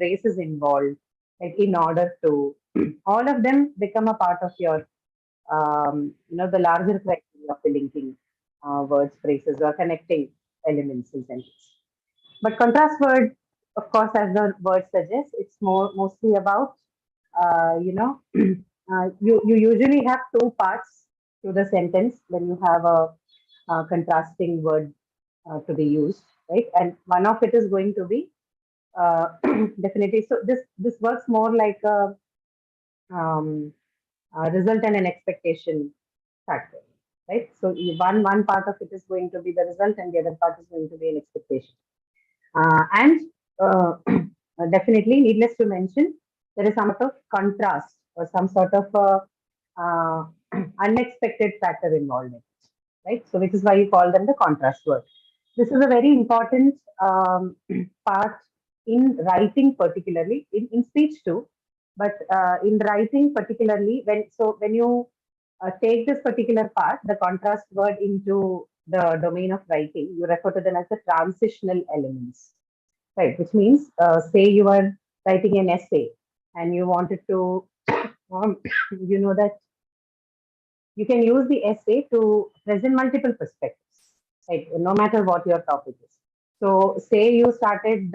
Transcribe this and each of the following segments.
trace is involved, like in order to, all of them become a part of your, the larger criteria of the linking words, phrases, or connecting elements in sentence. But contrast word, of course, as the word suggests, it's mostly about, you usually have two parts to the sentence when you have a contrasting word to be used, right? And one of it is going to be definitely. So this works more like um, a result and an expectation factor, right? So one part of it is going to be the result, and the other part is going to be an expectation. And definitely, needless to mention, there is some sort of contrast or some sort of uh, unexpected factor involved in it, right? So, which is why you call them the contrast word. This is a very important part in writing, particularly in speech too, but in writing particularly when you take this particular part, the contrast word, into the domain of writing, you refer to them as the transitional elements, right? Which means, say you are writing an essay and you wanted to, um, you know that you can use the essay to present multiple perspectives, right? No matter what your topic is. So, say you started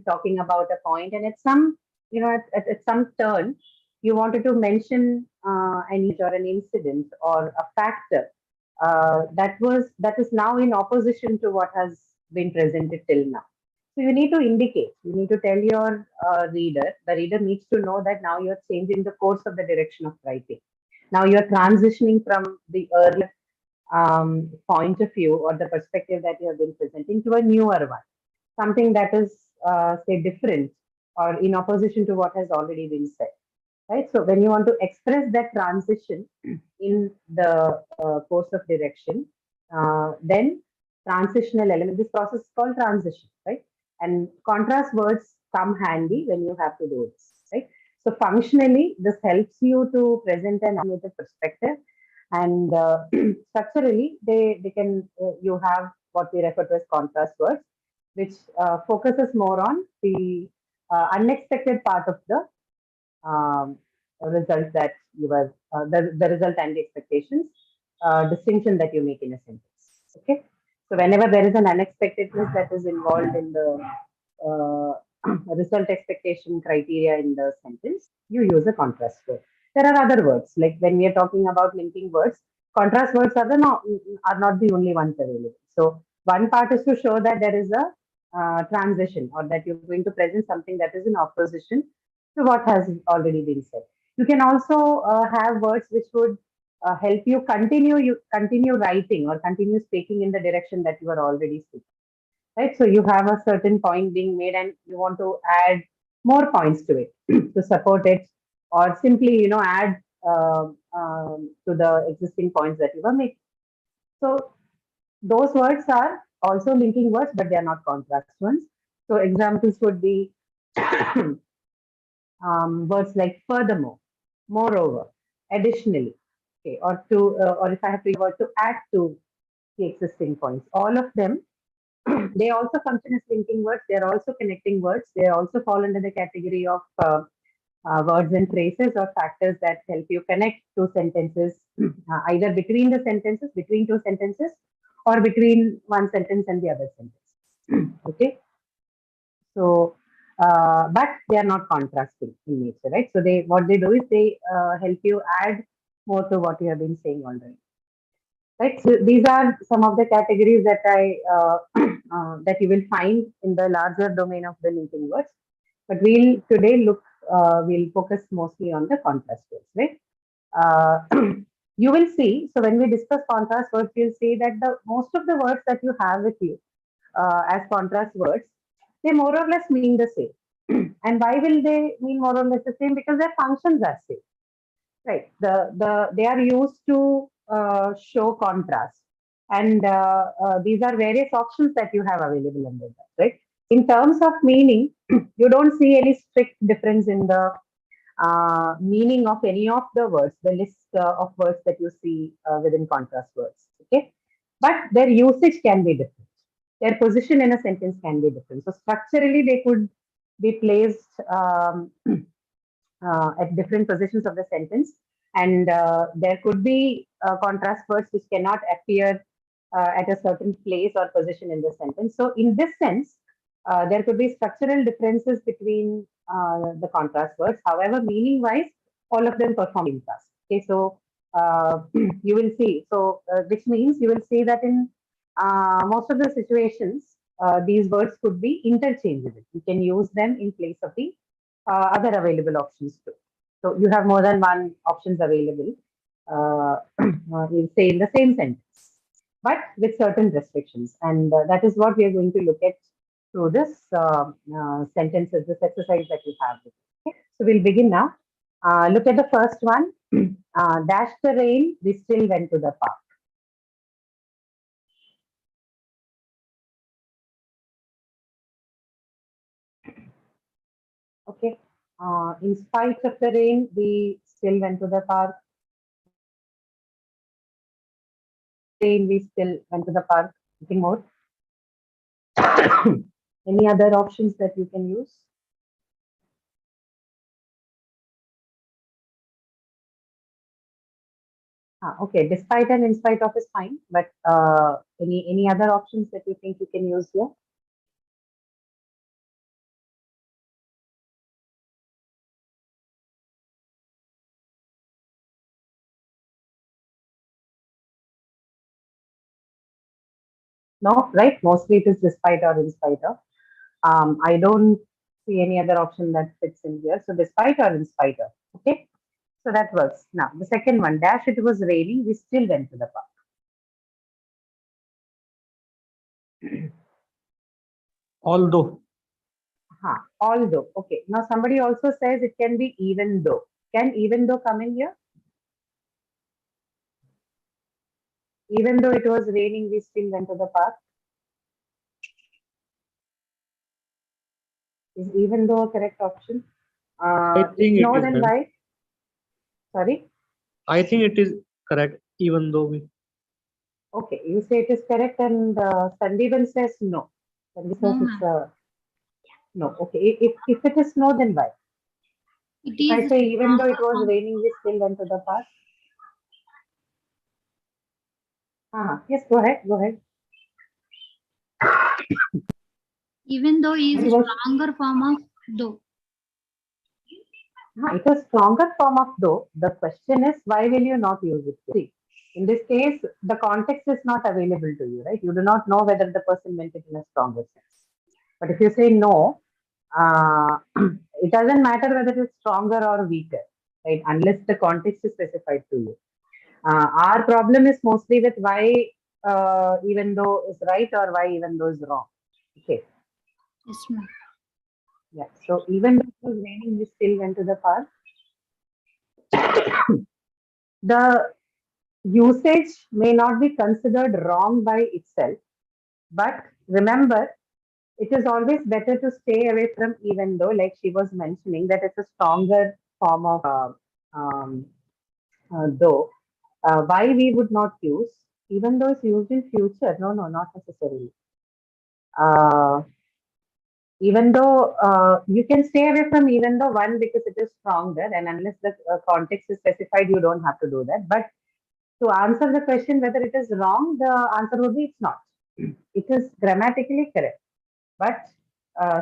talking about a point, and at some, at some turn, you wanted to mention an image or an incident or a factor that is now in opposition to what has been presented till now. So you need to indicate, you need to tell your reader, the reader needs to know that now you're changing the course of the direction of writing. Now you're transitioning from the earlier point of view or the perspective that you have been presenting to a newer one, something that is, say, different or in opposition to what has already been said. Right. So when you want to express that transition in the course of direction, then transitional element, this process is called transition, right? And contrast words come handy when you have to do this, right? So functionally, this helps you to present an animated perspective, and structurally, they can, you have what we refer to as contrast words, which focuses more on the unexpected part of the result that you were, the result and the expectations distinction that you make in a sentence. Okay, so whenever there is an unexpectedness that is involved in the result expectation criteria in the sentence, you use a contrast word. There are other words, like when we are talking about linking words, contrast words are not the only ones available. So one part is to show that there is a transition, or that you're going to present something that is in opposition to what has already been said. You can also have words which would help you continue writing or continue speaking in the direction that you are already speaking. Right. So you have a certain point being made, and you want to add more points to it to support it, or simply add to the existing points that you were making. So those words are also linking words, but they are not contrast ones. So examples would be words like furthermore, moreover, additionally, okay, or to, or if I have to use word to add to the existing points. All of them, they also function as linking words. They are also connecting words. They also fall under the category of words and phrases or factors that help you connect two sentences, either between the sentences, between two sentences, or between one sentence and the other sentence. Okay. So, but they are not contrasting in nature, right? So what they do is they help you add more to what you have been saying already, right? So these are some of the categories that that you will find in the larger domain of the linking words. But we'll today we'll focus mostly on the contrast words, right? You will see. So when we discuss contrast words, you'll see that the most of the words that you have with you as contrast words, they more or less mean the same. And why will they mean more or less the same? Because their functions are same, right? They are used to show contrast, and these are various options that you have available under that, right? In terms of meaning, you don't see any strict difference in the meaning of any of the words, the list of words that you see within contrast words. Okay, but their usage can be different. Their position in a sentence can be different. So structurally, they could be placed at different positions of the sentence, and there could be contrast words which cannot appear at a certain place or position in the sentence. So in this sense, there could be structural differences between the contrast words. However, meaning wise, all of them perform in task. Okay, so you will see. So which means you will see that in most of the situations, these words could be interchangeable. You can use them in place of the other available options too. So you have more than one options available, you say in the same sentence, but with certain restrictions. And that is what we are going to look at through this sentences, this exercise that you have. Okay? So we'll begin now. Look at the first one. Dash the rain, we still went to the park. Okay. In spite of the rain, we still went to the park. Rain, we still went to the park. Anything more? Any other options that you can use? Okay, despite and in spite of is fine, but any other options that you think you can use here? No, right? Mostly it is despite or in spite of. I don't see any other option that fits in here. So despite or in spite of. Okay, so that works. Now the second one, dash it was raining, we still went to the park. Although. Although. Okay. Now somebody also says it can be even though. Can even though come in here? Even though it was raining, we still went to the park. Is even though a correct option? I think if no, it is, then ma'am. why? Sorry? I think it is correct, even though we. Okay, you say it is correct, and Sandeepan says no. Sandeep says it's no. Okay, if it is no, then why? It If I is say even though it was stronger raining, we still went to the park. Yes, go ahead. Go ahead. even though is It a was stronger form of though. it is stronger form of though. The question is, why will you not use it? See, in this case, the context is not available to you, right? You do not know whether the person meant it in a stronger sense. But if you say no, uh, it doesn't matter whether it's stronger or weaker, right? Unless the context is specified to you. Our problem is mostly with why even though is right or why even though is wrong. Okay. Yes, ma'am. Yeah. So even though it was raining, we still went to the park. The usage may not be considered wrong by itself, but remember, it is always better to stay away from even though, like she was mentioning, that it's a stronger form of um, though. Why we would not use, even though it's used in future? No, no, not necessarily. Uh, even though you can stay away from even though one because it is stronger, and unless the context is specified, you don't have to do that. But to answer the question whether it is wrong, the answer would be it's not. It is grammatically correct. But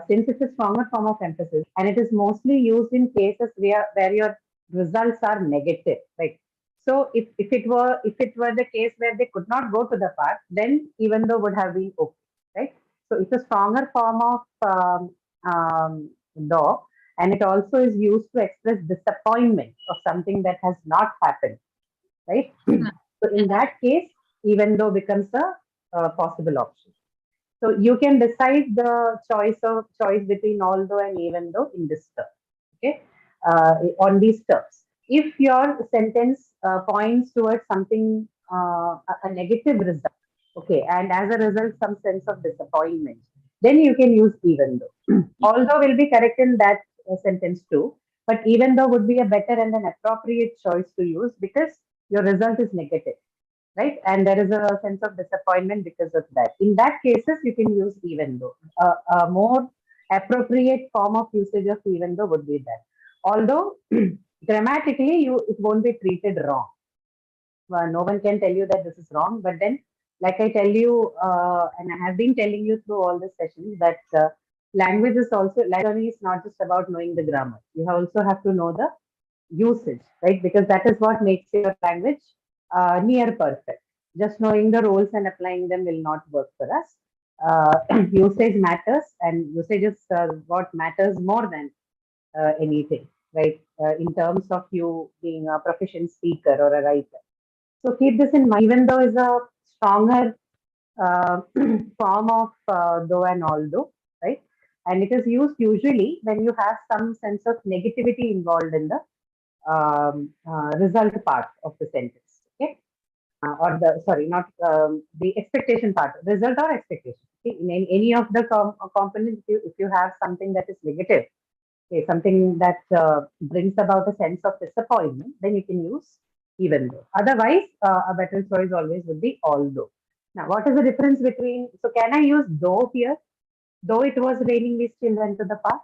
since it's a stronger form of emphasis and it is mostly used in cases where your results are negative, right? So if it were the case where they could not go to the park, then even though would have been okay, right? So it's a stronger form of though, and it also is used to express disappointment of something that has not happened, right? So in that case, even though becomes a possible option. So you can decide the choice between although and even though in this term. Okay, on these terms. If your sentence points towards something a negative result, okay, and as a result some sense of disappointment, then you can use even though. Although will be correct in that sentence too, but even though would be a better and an appropriate choice to use because your result is negative, right? And there is a sense of disappointment because of that. In that cases, you can use even though. A more appropriate form of usage of even though would be that. Although grammatically, it won't be treated wrong. No one can tell you that this is wrong, but then, like I tell you, and I have been telling you through all the sessions that language learning is not just about knowing the grammar. You also have to know the usage, right? Because that is what makes your language near perfect. Just knowing the rules and applying them will not work for us. Usage matters, and usage is what matters more than anything, right? In terms of you being a proficient speaker or a writer. So keep this in mind, even though is a stronger form of though and although, right? And it is used usually when you have some sense of negativity involved in the result part of the sentence, okay? Or the, sorry, not the expectation part, result or expectation. Okay? In any of the components, if you have something that is negative, okay, something that brings about a sense of disappointment, then you can use even though. Otherwise, a better choice always would be although. Now, what is the difference between, so can I use though here? Though it was raining, we still went to the park.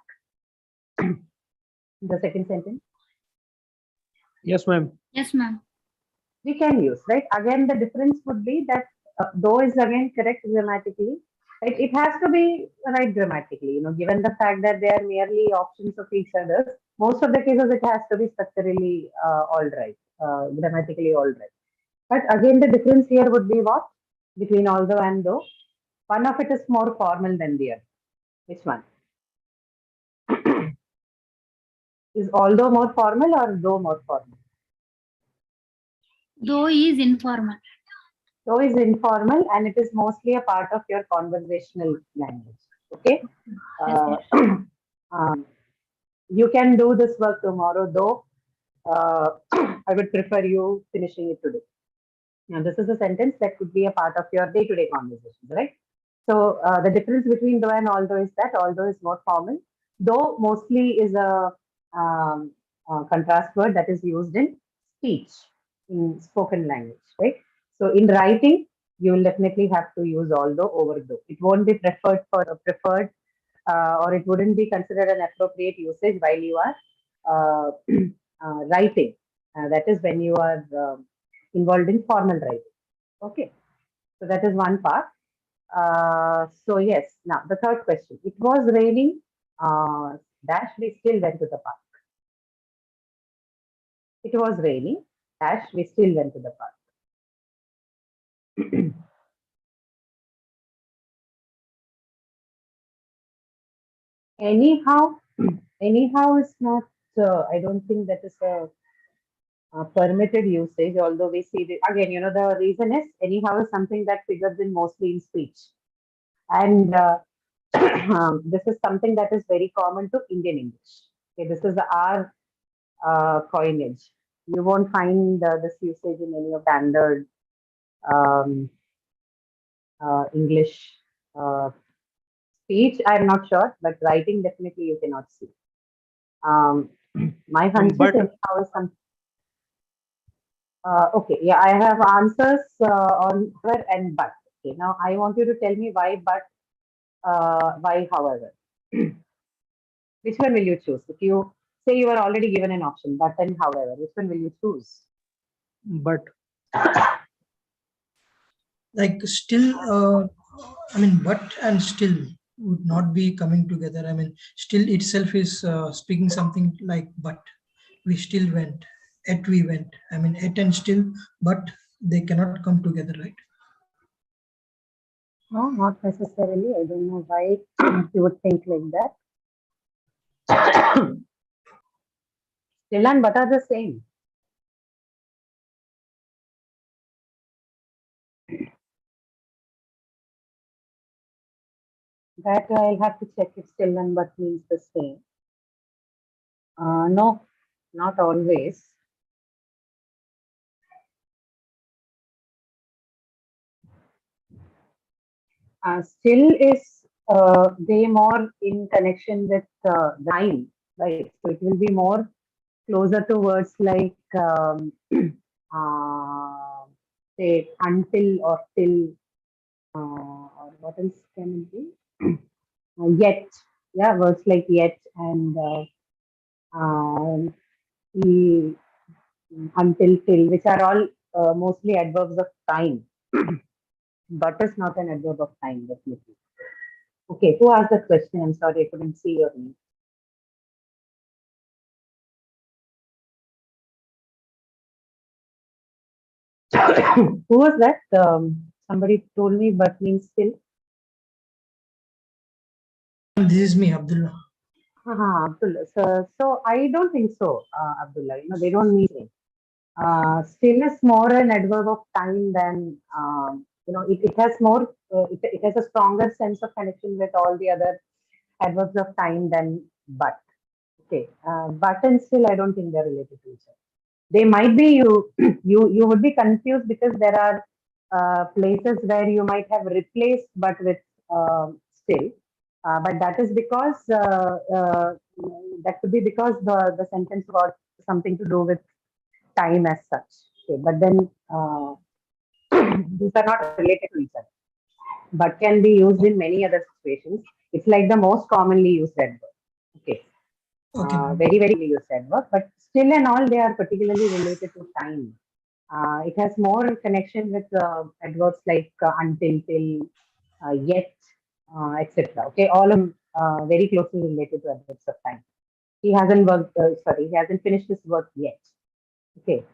The second sentence. Yes, ma'am. Yes, ma'am. We can use, right? Again, the difference would be that though is again correct grammatically. Right? It has to be right grammatically, given the fact that they are merely options of each other. Most of the cases, it has to be structurally all right, grammatically all right. But again, the difference here would be what? Between although and though. One of it is more formal than the other. Which one? Is although more formal or though more formal? Though is informal. Though is informal and it is mostly a part of your conversational language. Okay. You can do this work tomorrow, though I would prefer you finishing it today. Now, this is a sentence that could be a part of your day-to-day conversations, right? So the difference between though and although is that although is more formal, though mostly is a contrast word that is used in speech, in spoken language, right? So in writing, you will definitely have to use although over though. It won't be preferred, or it wouldn't be considered an appropriate usage while you are writing. That is when you are involved in formal writing. Okay, so that is one part. So yes, now the third question. It was raining. Dash, we still went to the park. It was raining. Dash, we still went to the park. Anyhow, anyhow is not. I don't think that is a permitted usage. Although we see again, the reason is anyhow is something that figures in mostly in speech, and this is something that is very common to Indian English. Okay, this is our coinage. You won't find this usage in any of standard um, English speech. I'm not sure, but writing definitely you cannot see. My hunch is But anyhow is some. Okay, yeah, I have answers on however and but. Okay, now I want you to tell me why but, why however. Which one will you choose? If you say you are already given an option, but and however, which one will you choose? but Like still, but and still would not be coming together. Still itself is speaking something like but. We still went, yet we went. Yet and still, but they cannot come together, right? No, not necessarily. I don't know why you would think like that. Still and but are the same. That I'll have to check if still and but means the same. No, not always. Still is way more in connection with the time, right? So it will be more closer to words like say until or till, or what else can it be? Yet, yeah, words like yet and um, e- until, till, which are all mostly adverbs of time. But is not an adverb of time, definitely. Okay, who asked the question? I'm sorry, I couldn't see your name. Who was that? Somebody told me, but means still. This is me, Abdullah. Abdullah. So I don't think so, Abdullah. They don't mean it. Still is more an adverb of time than, it has more, it has a stronger sense of connection with all the other adverbs of time than but. Okay, but and still, I don't think they're related to each other. They might be you would be confused because there are places where you might have replaced but with still, but that is because that could be because the sentence got something to do with time as such. Okay, but then these are not related to each other, but can be used in many other situations. It's like the most commonly used adverb. Okay, Okay. very used adverb, but still and all they are particularly related to time. It has more connection with adverbs like until, till, yet, etc. Okay, all of them very closely related to adverbs of time. He hasn't worked. Sorry, he hasn't finished his work yet. Okay,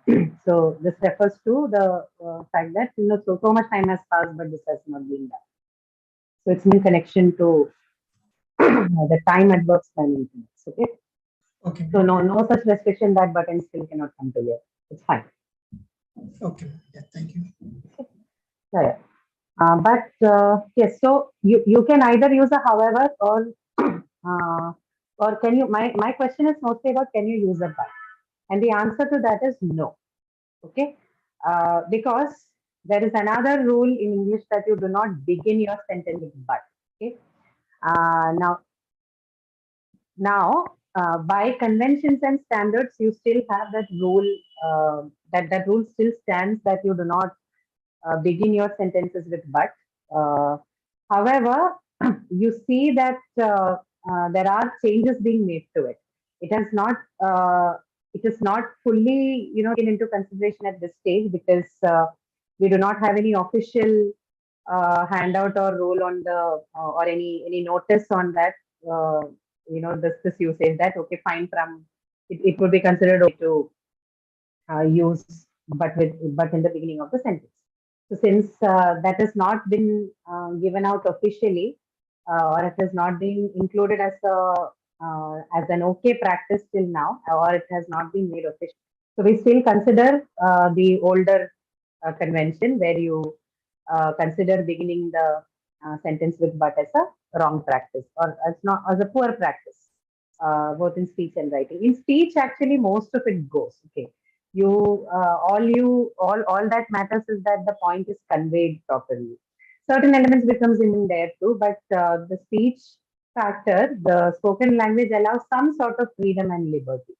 so this refers to the fact that so much time has passed, but this has not been done. So it's in connection to the time adverbs time increments. Okay, Okay. so no such restriction that but and still cannot come together. It's fine. Okay. Yeah. Thank you. Yeah. But yes, so you can either use a however or can you, my question is mostly about can you use a but? And the answer to that is no. Okay. Because there is another rule in English that you do not begin your sentence with but. Okay. Now, by conventions and standards, you still have that rule, that rule still stands that you do not begin your sentences with but. However, you see that there are changes being made to it. It has not, it is not fully, taken into consideration at this stage because we do not have any official handout or rule on the or any notice on that. This usage that okay, fine from it would be considered okay to use but in the beginning of the sentence. So since that has not been given out officially, or it has not been included as an okay practice till now, or it has not been made official, so we still consider the older convention where you consider beginning the sentence with but as a wrong practice or as not as a poor practice, both in speech and writing. In speech, actually, most of it goes. Okay, all that matters is that the point is conveyed properly. Certain elements becomes in there too, but the speech factor, the spoken language allows some sort of freedom and liberty.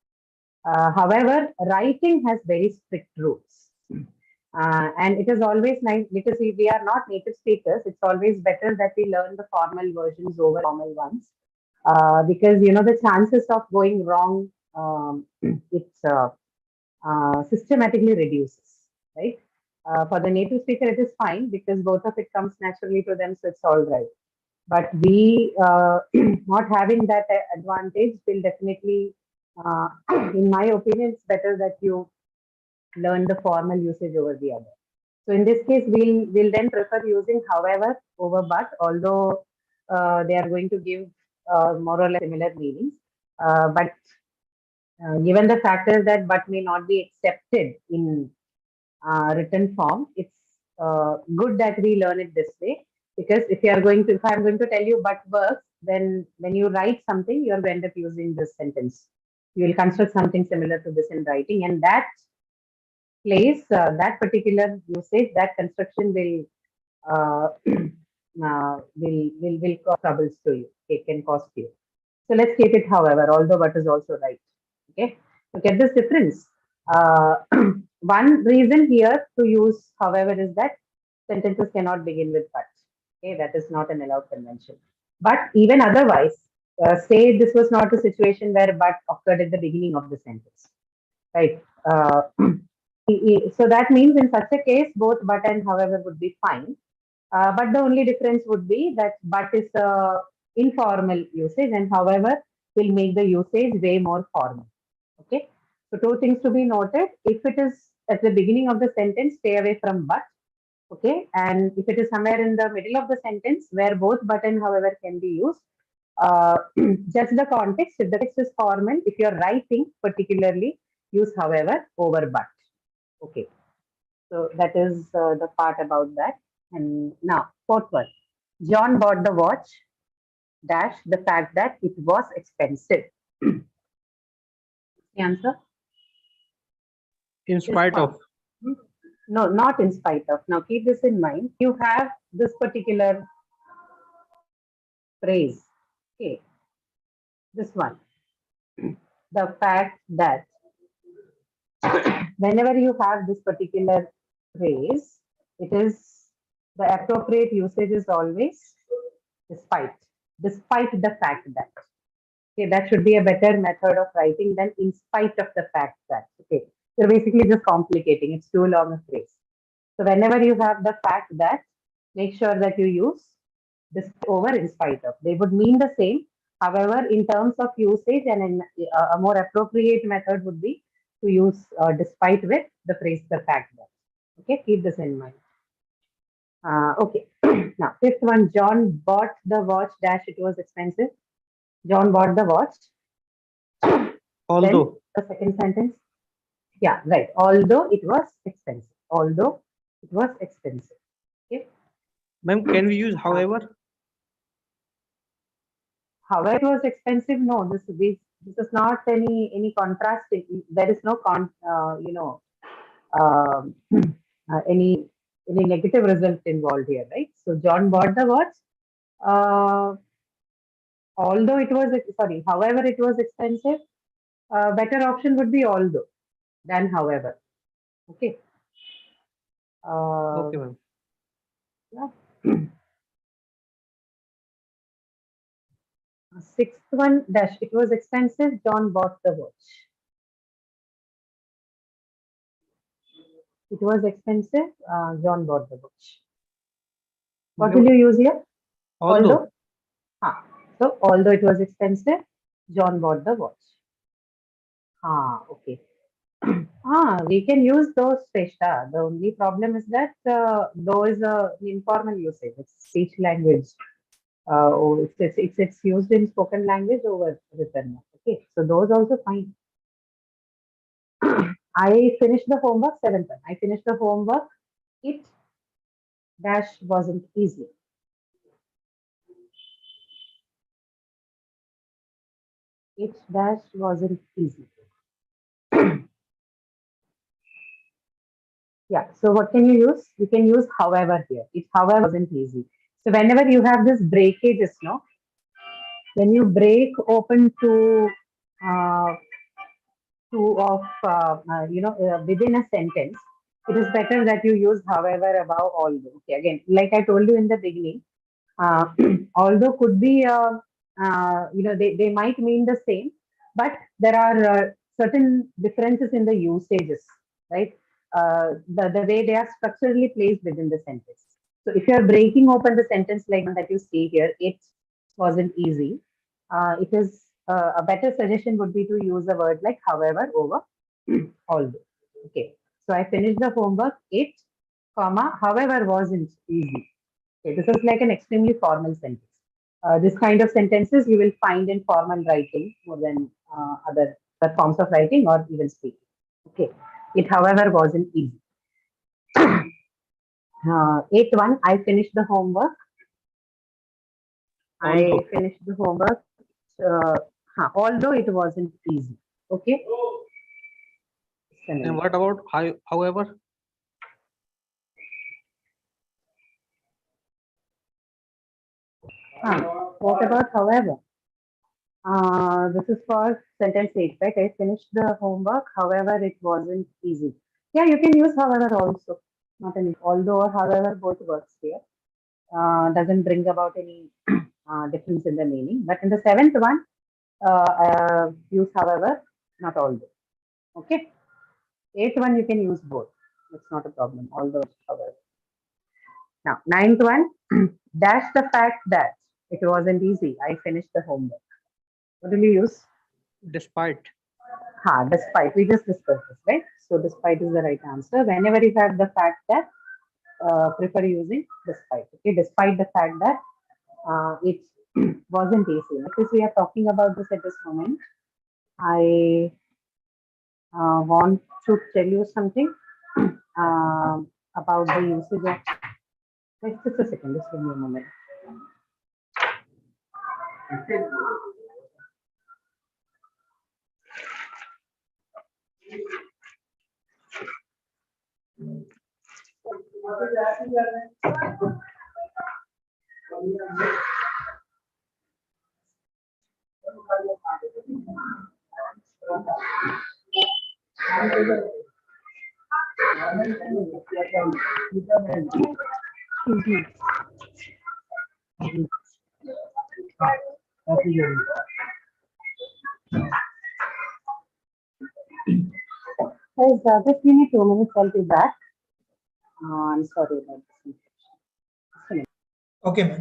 However, writing has very strict rules. And it is always nice because if we are not native speakers, it's always better that we learn the formal versions over formal ones. Because the chances of going wrong, it's systematically reduces, right? For the native speaker, it is fine because both of it comes naturally to them, so it's all right. But we not having that advantage will definitely, in my opinion, it's better that you learn the formal usage over the other. So in this case, we'll then prefer using however over but, although they are going to give more or less similar meanings. But given the factor that but may not be accepted in written form, it's good that we learn it this way. Because if I'm going to tell you but works, then when you write something, you're going to end up using this sentence. You will construct something similar to this in writing, and that place, that particular usage, that construction will cause troubles to you. It can cost you. So let's keep it, however, although but is also right. Okay. To get this difference, one reason here to use however is that sentences cannot begin with but. Okay, that is not an allowed convention. But even otherwise, say this was not a situation where but occurred at the beginning of the sentence, right? So that means in such a case, both but and however would be fine. But the only difference would be that but is informal usage and however will make the usage way more formal. Okay. So two things to be noted. If it is at the beginning of the sentence, stay away from but. Okay. And if it is somewhere in the middle of the sentence where both but and however can be used, judge the context. If the text is formal, if you're writing particularly, use however over but. Okay. So that is the part about that. And now, fourth one. John bought the watch, dash, the fact that it was expensive. The answer? in spite of. No, not in spite of. Now, keep this in mind. You have this particular phrase. Okay. This one. The fact that whenever you have this particular phrase, it is the appropriate usage is always despite, despite the fact that. Okay, that should be a better method of writing than in spite of the fact that. Okay, you're basically just complicating. It's too long a phrase. So whenever you have the fact that, make sure that you use this over in spite of. They would mean the same. However, in terms of usage and in a more appropriate method would be to use despite with the phrase the fact that. Okay, keep this in mind. Okay, now fifth one, John bought the watch, dash, it was expensive. John bought the watch. Although, The second sentence. Yeah, right. Although it was expensive. Although it was expensive. Okay. ma'am, can we use however? However, it was expensive. No, this is not any contrasting. There is no any negative result involved here, right? So John bought the watch. Although it was sorry, however it was expensive. Better option would be although than however. Okay. Okay, ma'am. Yeah. Sixth one, dash, it was expensive. John bought the watch. It was expensive. John bought the watch. What will you use here? Although, So although it was expensive, John bought the watch. Okay. We can use those, Shrestha. The only problem is that though is an informal usage. It's speech language. It's used in spoken language over written. Okay, so those also fine. I finished the homework, seventh one. I finished the homework. It dash wasn't easy. It dash wasn't easy. Yeah, so what can you use? You can use however here. It however wasn't easy. So whenever you have this breakages, no, when you break open two within a sentence, it is better that you use however above although. Okay, again, like I told you in the beginning, although could be they might mean the same, but there are certain differences in the usages, right? The way they are structurally placed within the sentence. So if you are breaking open the sentence like that you see here, it wasn't easy. It is a better suggestion would be to use a word like however over although. Okay, so I finished the homework. It, comma, however wasn't easy. Okay, this is like an extremely formal sentence. This kind of sentences you will find in formal writing more than other forms of writing or even speaking. Okay, it, however, wasn't easy. Eighth one, I finished the homework. Although. I finished the homework, although it wasn't easy. Okay. And what about however? What about however? This is for sentence 8, right? I finished the homework, however, it wasn't easy. Yeah, you can use however also. Not any, although or however both works here. Doesn't bring about any difference in the meaning. But in the seventh one, use however, not although. Okay. Eighth one, you can use both. It's not a problem. Although, however. Now, ninth one, dash the fact that it wasn't easy. I finished the homework. What will you use? Despite. Despite. We just discussed this, right? So, despite is the right answer. Whenever you have the fact that, prefer using despite. Okay, despite the fact that it wasn't easy. Because we are talking about this at this moment, I want to tell you something about the usage of. Just a second, just give me a moment. Guys, just give me 2 minutes, I'll be back. I'm sorry about this. Just a minute. Okay, man.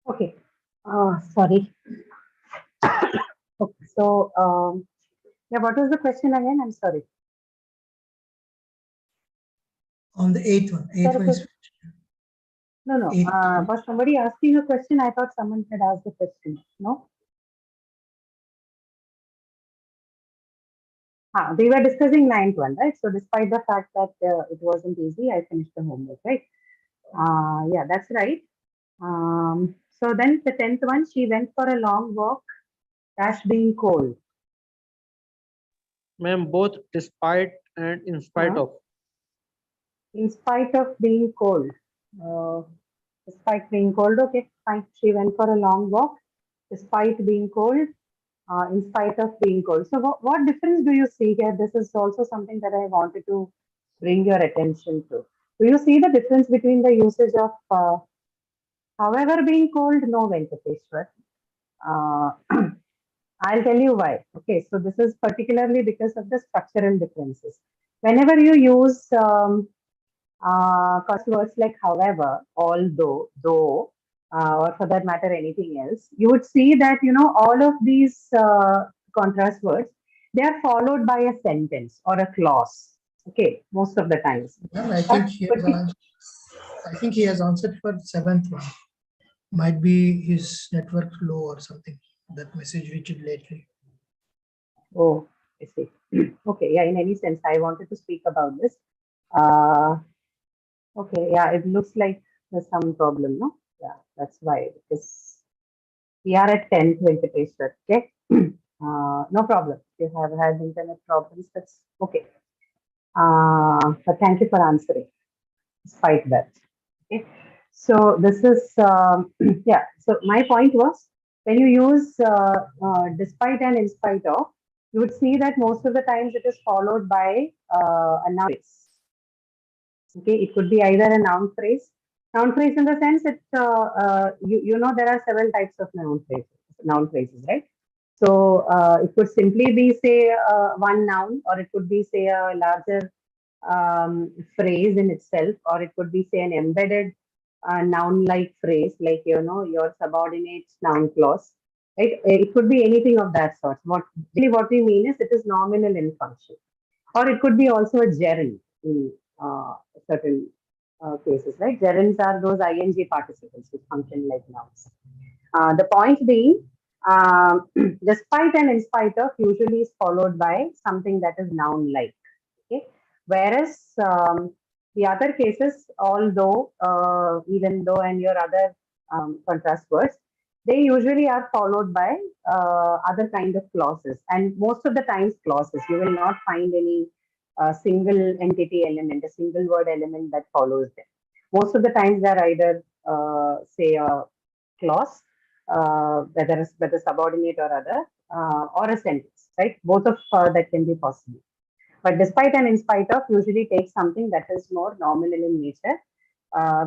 Okay. Sorry. Okay. So, yeah, what was the question again? I'm sorry. On the eighth one. Eighth Sir, one is No. eighth. Was somebody asking a question? I thought someone had asked the question. No? We were discussing ninth one, right? So despite the fact that it wasn't easy, I finished the homework, right? Yeah, that's right. So then the 10th one, she went for a long walk, dash being cold. Ma'am, both despite and in spite Huh? of. In spite of being cold. Uh, despite being cold, okay, fine. She went for a long walk, despite being cold, in spite of being cold. So what difference do you see here? This is also something that I wanted to bring your attention to. Do you see the difference between the usage of however being cold? No, Venkateshwar. Uh, I'll tell you why. Okay, so this is particularly because of the structural differences. Whenever you use words like however, although, though, or for that matter, anything else, you would see that, all of these contrast words, they are followed by a sentence or a clause. Okay, most of the times. Well, I But, think he but has, I think he has answered for seventh one. Might be his network low or something. That message reached lately. oh, I see. Okay, yeah, in any sense, I wanted to speak about this. Uh, okay, yeah, it looks like there's some problem, no? Yeah, that's why, because we are at 10th Venkateshwar, okay? No problem. If you have had internet problems, that's okay. But thank you for answering, despite that. Okay. So this is, yeah. So my point was, when you use despite and in spite of, you would see that most of the times it is followed by a noun phrase. Okay, it could be either a noun phrase. Noun phrase in the sense that you know there are several types of noun phrases, right? So it could simply be say one noun, or it could be say a larger phrase in itself, or it could be say an embedded noun-like phrase, like your subordinate noun clause. Right? It could be anything of that sort. What we mean is it is nominal in function, or it could be also a gerund in certain cases, right? Gerunds are those ing participles which function like nouns. The point being, despite and in spite of usually is followed by something that is noun-like. Okay, whereas the other cases, although, even though, and your other contrast words, they usually are followed by other kind of clauses, and most of the times clauses. You will not find any single entity element, a single word element that follows them. Most of the times they are either say a clause, whether subordinate or other, or a sentence, right? Both of that can be possible. But despite and in spite of usually takes something that is more nominal in nature,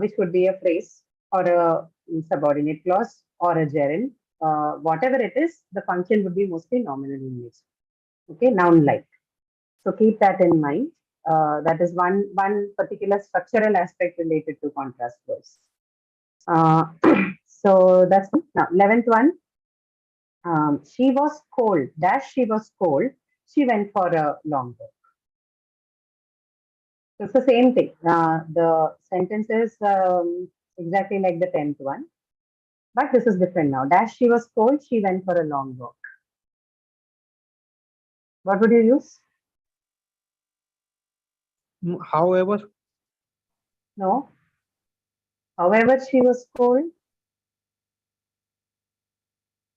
which would be a phrase or a subordinate clause or a gerund. Whatever it is, the function would be mostly nominal in nature. Okay, noun-like. So keep that in mind. That is one particular structural aspect related to contrast words. So that's now 11th one. She was cold. Dash, she was cold. She went for a long walk. So it's the same thing. The sentence is exactly like the 10th one, but this is different now. Dash, she was cold. She went for a long walk. What would you use? However, No. However, she was cold.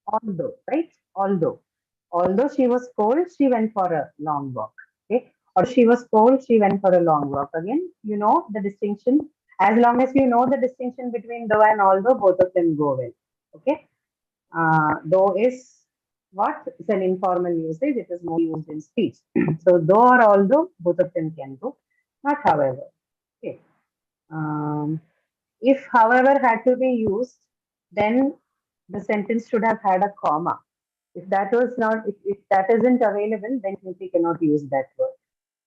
Although, right? Although she was cold, she went for a long walk. Okay. Or she was cold, she went for a long walk. Again, you know the distinction. As long as you know the distinction between though and although, both of them go well. Okay. Though is what? It's an informal usage. It is more used in speech. So though or although, both of them can go. Not however. Okay. If however had to be used, then the sentence should have had a comma. If that was not, if that isn't available, then we cannot use that word,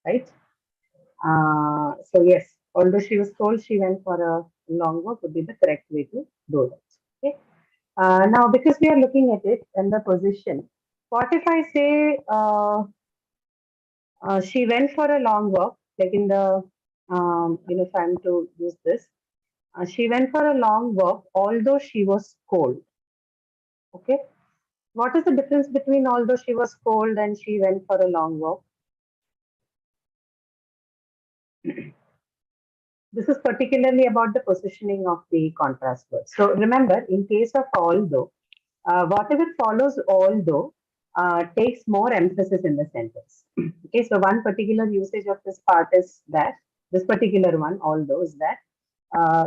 right? So yes, although she was told she went for a long walk would be the correct way to do that. Okay. Now, because we are looking at it in the position, what if I say she went for a long walk, like in the, if I'm to use this, she went for a long walk, although she was cold. Okay. What is the difference between although she was cold and she went for a long walk? This is particularly about the positioning of the contrast words. So remember, in case of although, whatever follows although takes more emphasis in the sentence. Okay, so one particular usage of this part is that, this particular one, although, is that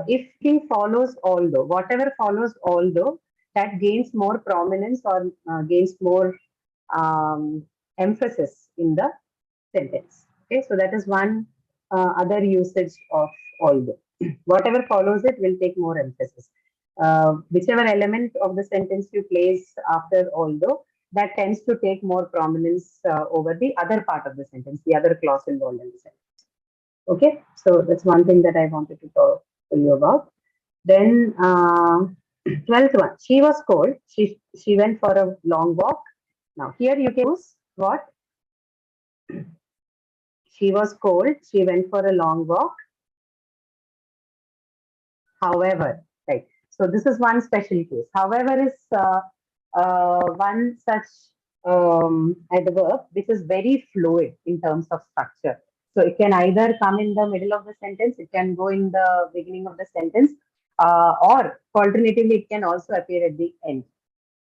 if king follows although, whatever follows although, that gains more prominence or gains more emphasis in the sentence. Okay, so that is one other usage of although. Whatever follows it will take more emphasis. Whichever element of the sentence you place after although, that tends to take more prominence over the other part of the sentence, the other clause involved in the sentence. Okay, so that's one thing that I wanted to tell you about. Then 12th one, she was cold. She went for a long walk. Now here you can use what? She was cold. She went for a long walk. However, right. So this is one special case. However is one such adverb which is very fluid in terms of structure. So it can either come in the middle of the sentence, it can go in the beginning of the sentence, or alternatively, it can also appear at the end.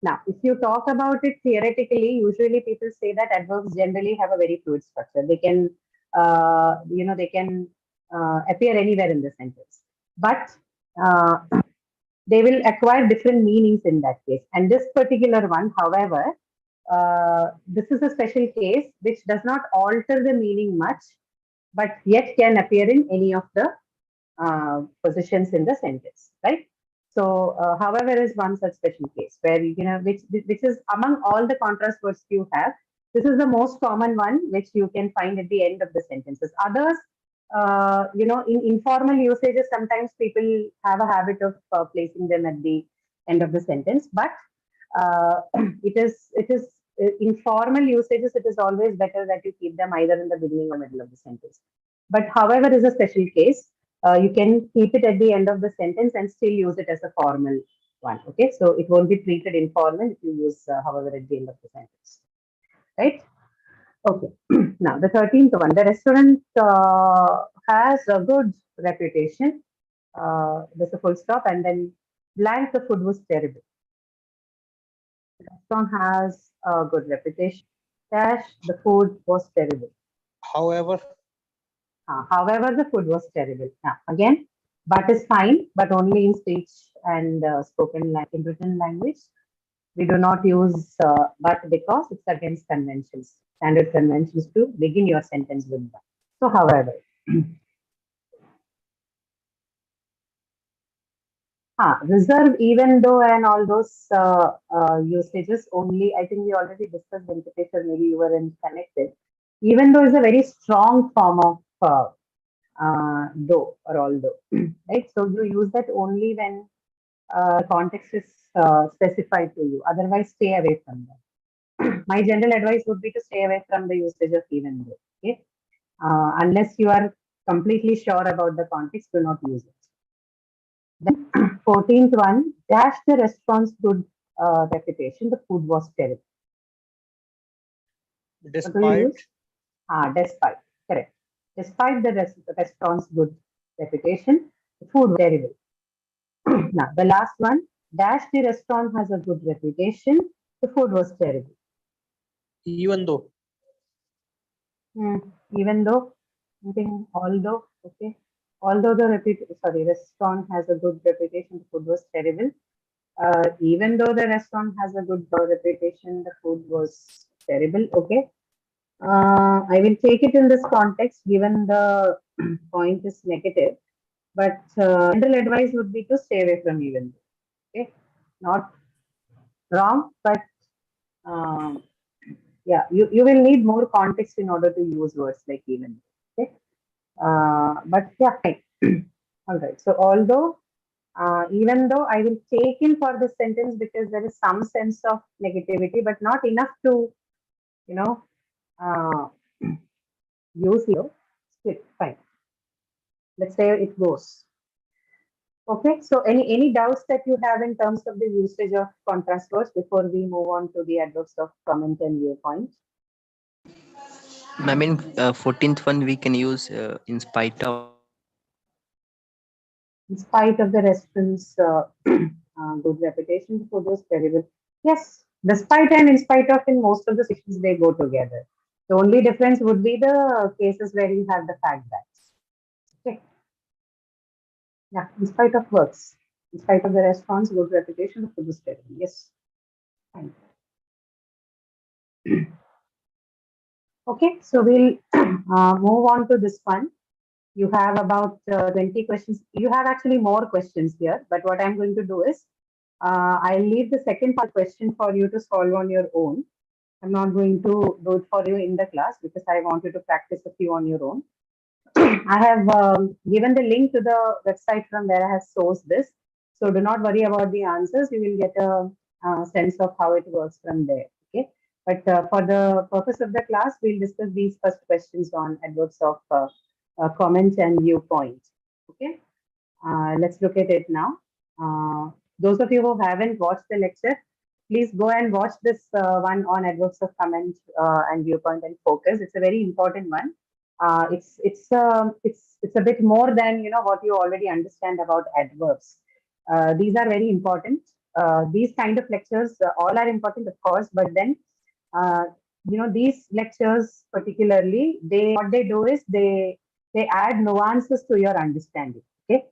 Now, if you talk about it theoretically, usually people say that adverbs generally have a very fluid structure. They can, they can appear anywhere in the sentence, but uh, they will acquire different meanings in that case. And this particular one, however, this is a special case which does not alter the meaning much, but yet can appear in any of the positions in the sentence, right? So, however, is one such special case where which is among all the contrast words you have. This is the most common one which you can find at the end of the sentences. Others, in informal usages, sometimes people have a habit of placing them at the end of the sentence, but it is informal usages. It is always better that you keep them either in the beginning or middle of the sentence. But however, is a special case. You can keep it at the end of the sentence and still use it as a formal one. Okay, so it won't be treated informal if you use however at the end of the sentence, right? Okay, now the 13th one, the restaurant has a good reputation. There's a full stop and then blank, the food was terrible. The restaurant has a good reputation. Dash, the food was terrible. However, However, the food was terrible. Now, again, but is fine, but only in speech and in written language. We do not use but because it's against conventions, standard conventions to begin your sentence with that. So, however, reserve, even though, and all those usages only, I think we already discussed Venkateshwar, maybe you were connected. Even though is a very strong form of though or although, right? So you use that only when context is specified to you. Otherwise, stay away from that. My general advice would be to stay away from the usage of even though. Okay, unless you are completely sure about the context, do not use it. Then 14th one, dash the restaurant's good reputation. The food was terrible. despite, Despite, correct. Despite the restaurant's good reputation, the food was terrible. Now, the last one, dash the restaurant has a good reputation, the food was terrible. even though, Even though, I think although, okay. Although the restaurant has a good reputation, the food was terrible. Even though the restaurant has a good reputation, the food was terrible. Okay. I will take it in this context, given the point is negative. But general advice would be to stay away from even though. Okay, not wrong, but yeah, you will need more context in order to use words like even. Okay, but yeah, fine. All right. So although, even though I will take in for this sentence because there is some sense of negativity, but not enough to, use here. Still, fine. Let's say it goes. Okay, so any doubts that you have in terms of the usage of contrast words before we move on to the adverbs of comment and viewpoint? I mean, 14th one we can use in spite of. In spite of the restaurant's good reputation, the food was terrible. Yes, despite and in spite of, in most of the sections they go together. The only difference would be the cases where you have the fact that. Okay. Yeah, in spite of works, in spite of the restaurant's good reputation, the food was terrible. Yes. Fine. Okay, so we'll move on to this one. You have about 20 questions. You have actually more questions here, but what I'm going to do is I'll leave the second part question for you to solve on your own. I'm not going to do it for you in the class because I want you to practice a few on your own. I have given the link to the website from where I have sourced this. So do not worry about the answers. You will get a sense of how it works from there. Okay. But for the purpose of the class, we'll discuss these first questions on adverbs of comment and viewpoint. Okay. Let's look at it now. Those of you who haven't watched the lecture, please go and watch this one on adverbs of comment and viewpoint and focus. It's a very important one. It's a bit more than what you already understand about adverbs. These are very important. These kind of lectures all are important, of course, but then these lectures particularly, what they do is they add nuances to your understanding. Okay.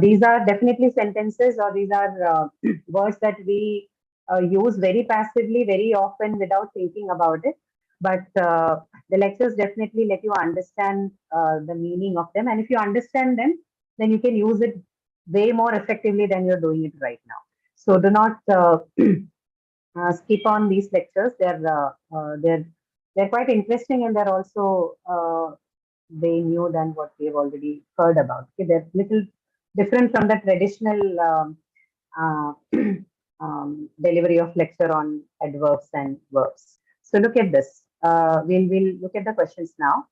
These are definitely sentences, or these are words that we use very passively, very often without thinking about it. But the lectures definitely let you understand the meaning of them. And if you understand them, then you can use it way more effectively than you're doing it right now. So do not skip on these lectures. They're quite interesting, and they're also way new than what we have already heard about. Okay, they're little different from the traditional delivery of lecture on adverbs and verbs. So look at this. We'll look at the questions now.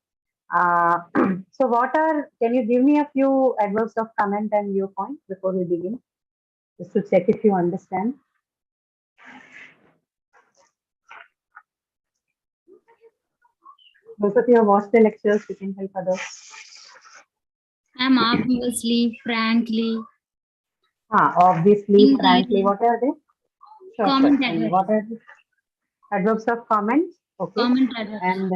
So can you give me a few adverbs of comment and viewpoint before we begin? Just to check if you understand. Those of you who watched the lectures, you can help others. I'm obviously, frankly, Obviously, Indeed. frankly, what are they? Sure, Comment sure. And adverbs. what are the adverbs of comment? Okay. comment adverbs. And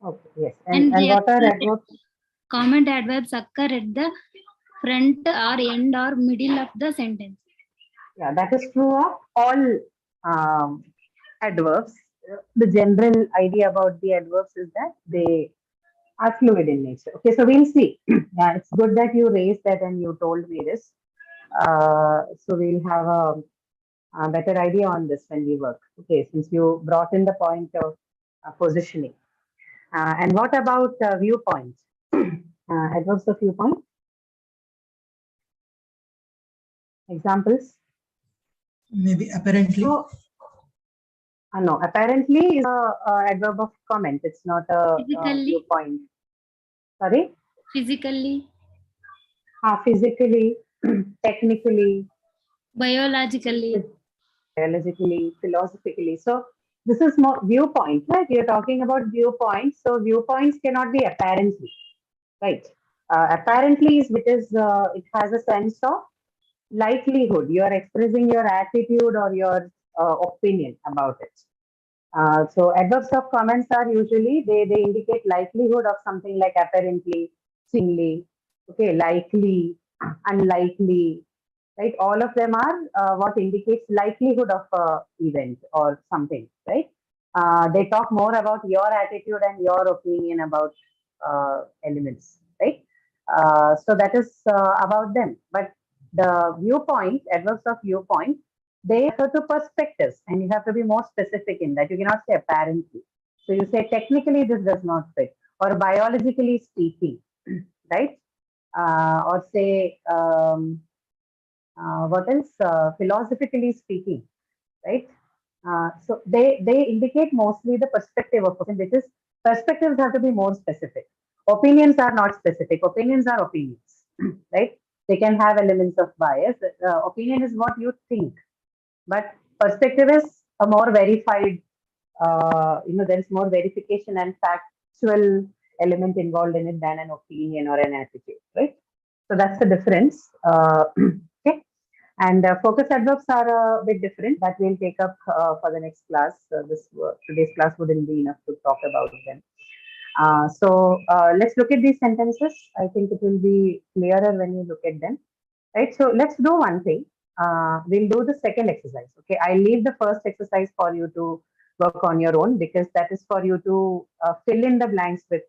okay, yes. And And they what are are- adverbs? Comment adverbs occur at the front or end or middle of the sentence. Yeah, that is true of all adverbs. The general idea about the adverbs is that they are fluid in nature. Okay, so we'll see. Yeah, it's good that you raised that and you told me this. So we'll have a better idea on this when we work. Okay, since you brought in the point of positioning. And what about viewpoint? Adverbs of viewpoint? Examples? Maybe apparently. So, no, apparently is a adverb of comment. It's not a Physically. viewpoint. Sorry? Physically, Physically, technically, biologically, biologically, philosophically. So this is more viewpoint, right? We are talking about viewpoints. So viewpoints cannot be apparently, right? Apparently is because it has a sense of likelihood. You are expressing your attitude or your opinion about it. So adverbs of comments are usually they indicate likelihood of something, like apparently, seemingly, okay, likely, unlikely, right? All of them are what indicates likelihood of a event or something, right? They talk more about your attitude and your opinion about elements, right? So that is about them. But the viewpoint, adverbs of viewpoint, they refer to perspectives, and you have to be more specific in that. You cannot say apparently. So you say technically this does not fit, or biologically speaking, right? Or say what else? Philosophically speaking, right? So they indicate mostly the perspective of a person, which is perspectives have to be more specific. Opinions are not specific. Opinions are opinions, right? They can have elements of bias. Opinion is what you think, but perspective is a more verified. There is more verification and factual element involved in it than an opinion or an attitude, right? So that's the difference. Okay. And focus adverbs are a bit different. That we'll take up for the next class. Today's class wouldn't be enough to talk about them. So let's look at these sentences. I think it will be clearer when you look at them. Right. So let's do one thing. We'll do the second exercise. Okay. I'll leave the first exercise for you to work on your own, because that is for you to fill in the blanks with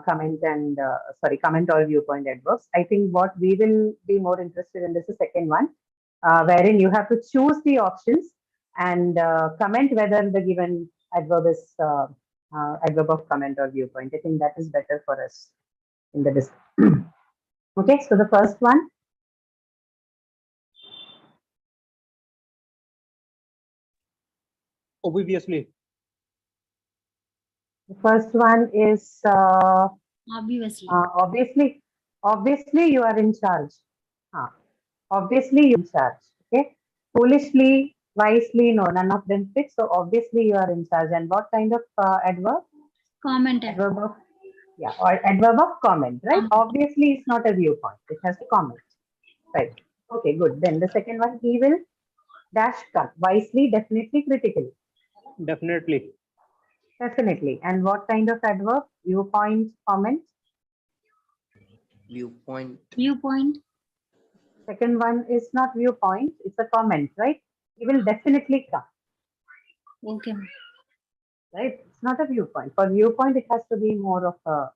comment or viewpoint adverbs. I think what we will be more interested in, this is second one, wherein you have to choose the options and comment whether the given adverb is adverb of comment or viewpoint. I think that is better for us in the discussion. Okay, so the first one, Obviously. The first one is Obviously. obviously. Obviously, you are in charge. Obviously, you're in charge. Okay. Foolishly, wisely, no, none of them fit. So obviously, you are in charge. And what kind of adverb? Comment. Adverb of, yeah, or adverb of comment, right? Obviously, it's not a viewpoint. It has to comment, right? Okay, good. Then the second one, he will dash come. Wisely, definitely, critically. Definitely. Definitely. And what kind of adverb? Viewpoint, comment. Viewpoint. Viewpoint. Second one is not viewpoint, it's a comment, right? He will definitely come, Okay. right? It's not a viewpoint. For viewpoint, it has to be more of a,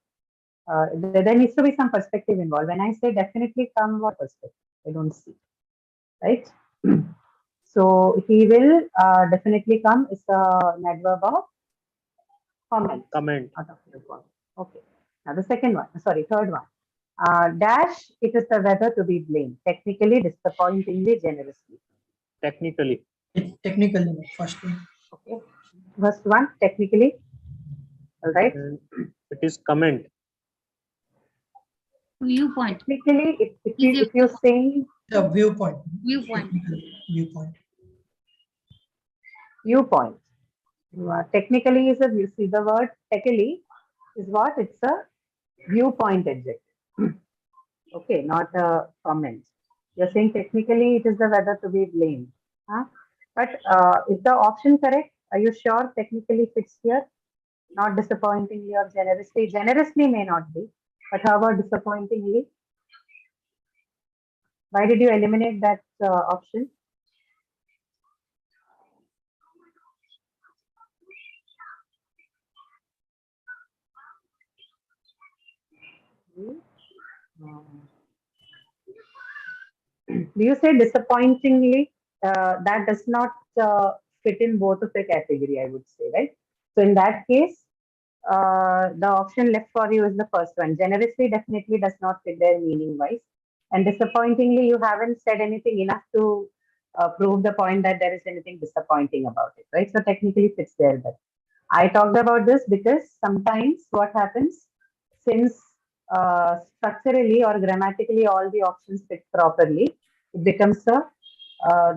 there needs to be some perspective involved. When I say definitely come, what perspective? I don't see, right? So he will definitely come is an adverb of comment, Comment. not of viewpoint. Okay. Now the second one, sorry, third one. Dash, it is the weather to be blamed. Technically, disappointingly, generously. Technically. Technically, no, first one. Okay. First one, technically. All right. And it is comment. Viewpoint. Technically, if you're saying The viewpoint. Viewpoint. Technical viewpoint. viewpoint, technically is a, you see the word technically is what? It's a viewpoint adjective. Okay, not a comment. You're saying technically it is the weather to be blamed. Huh? But is the option correct? Are you sure technically fits here? Not disappointingly or generously. Generously may not be, but how about disappointingly? Why did you eliminate that option? Do you say disappointingly? That does not fit in both of the category, I would say, right? So in that case, the option left for you is the first one. Generously definitely does not fit there meaning wise. And disappointingly, you haven't said anything enough to prove the point that there is anything disappointing about it, right? So technically fits there. But I talked about this because sometimes what happens, since structurally or grammatically all the options fit properly, it becomes a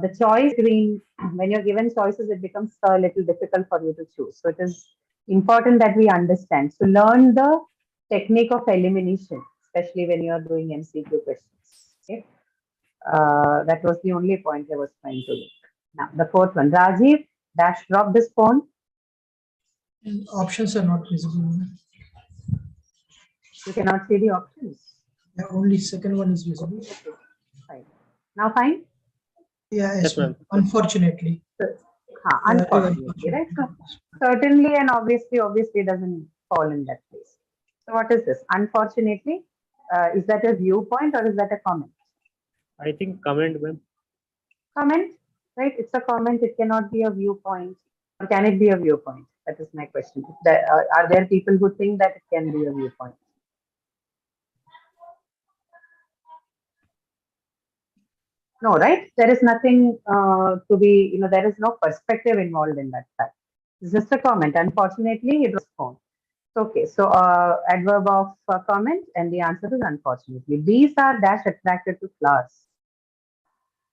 the choice between when you're given choices, it becomes a little difficult for you to choose. So it is important that we understand. So learn the technique of elimination, especially when you are doing MCQ questions. Okay, that was the only point I was trying to make. Now the fourth one, Rajiv dash drop this phone. Options are not visible. You cannot see the options. Yeah, only second one is visible. Okay, fine. Now fine. Yeah, Yes, yes, ma'am. unfortunately. Unfortunately, right? So certainly and obviously doesn't fall in that place. So what is this? Unfortunately, is that a viewpoint or is that a comment? I think comment, ma'am. Comment, right? It's a comment. It cannot be a viewpoint. Or can it be a viewpoint? That is my question. Are there people who think that it can be a viewpoint? No, right? There is nothing to be, there is no perspective involved in that fact. It's just a comment. Unfortunately, it was phone. Okay, so adverb of comment, and the answer is unfortunately. Bees are dash attracted to flowers.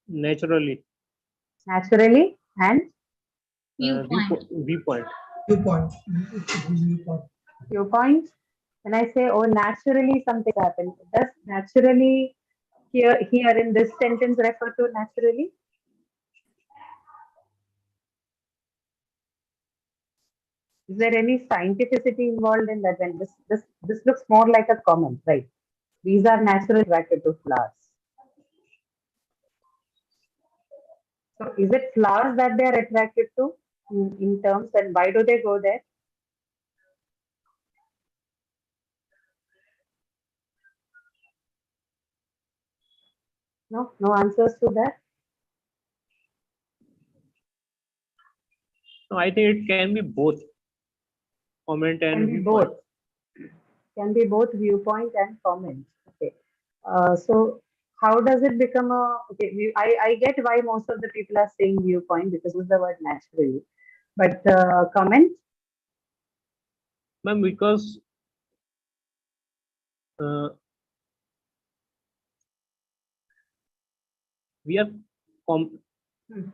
Naturally. Naturally and Viewpoint. Viewpoint. Viewpoint. It should be viewpoint. viewpoint. When I say, oh, naturally something happens, does naturally here in this sentence refer to naturally? Is there any scientificity involved in that? When this looks more like a comment, right? These are naturally attracted to flowers. So is it flowers that they are attracted to in terms, and why do they go there? No answers to that. No, I think it can be both. Comment and Can be viewpoint. both. Can be both viewpoint and comment. Okay. So how does it become a, okay, I get why most of the people are saying viewpoint because of the word naturally. But comment? Ma'am, because we are com- Hmm.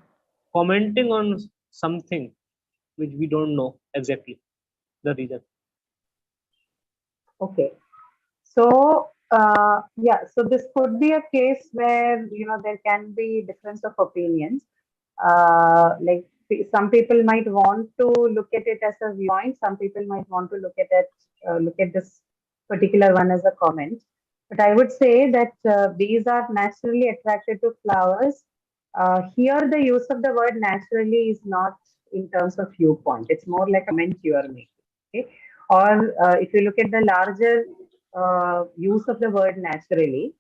commenting on something which we don't know exactly the reason. Okay. So, yeah, so this could be a case where, there can be difference of opinions. Like some people might want to look at it as a viewpoint. Some people might want to look at this particular one as a comment. But I would say that bees are naturally attracted to flowers. Here, the use of the word naturally is not in terms of viewpoint. It's more like a comment you are making. Okay? Or if you look at the larger use of the word naturally,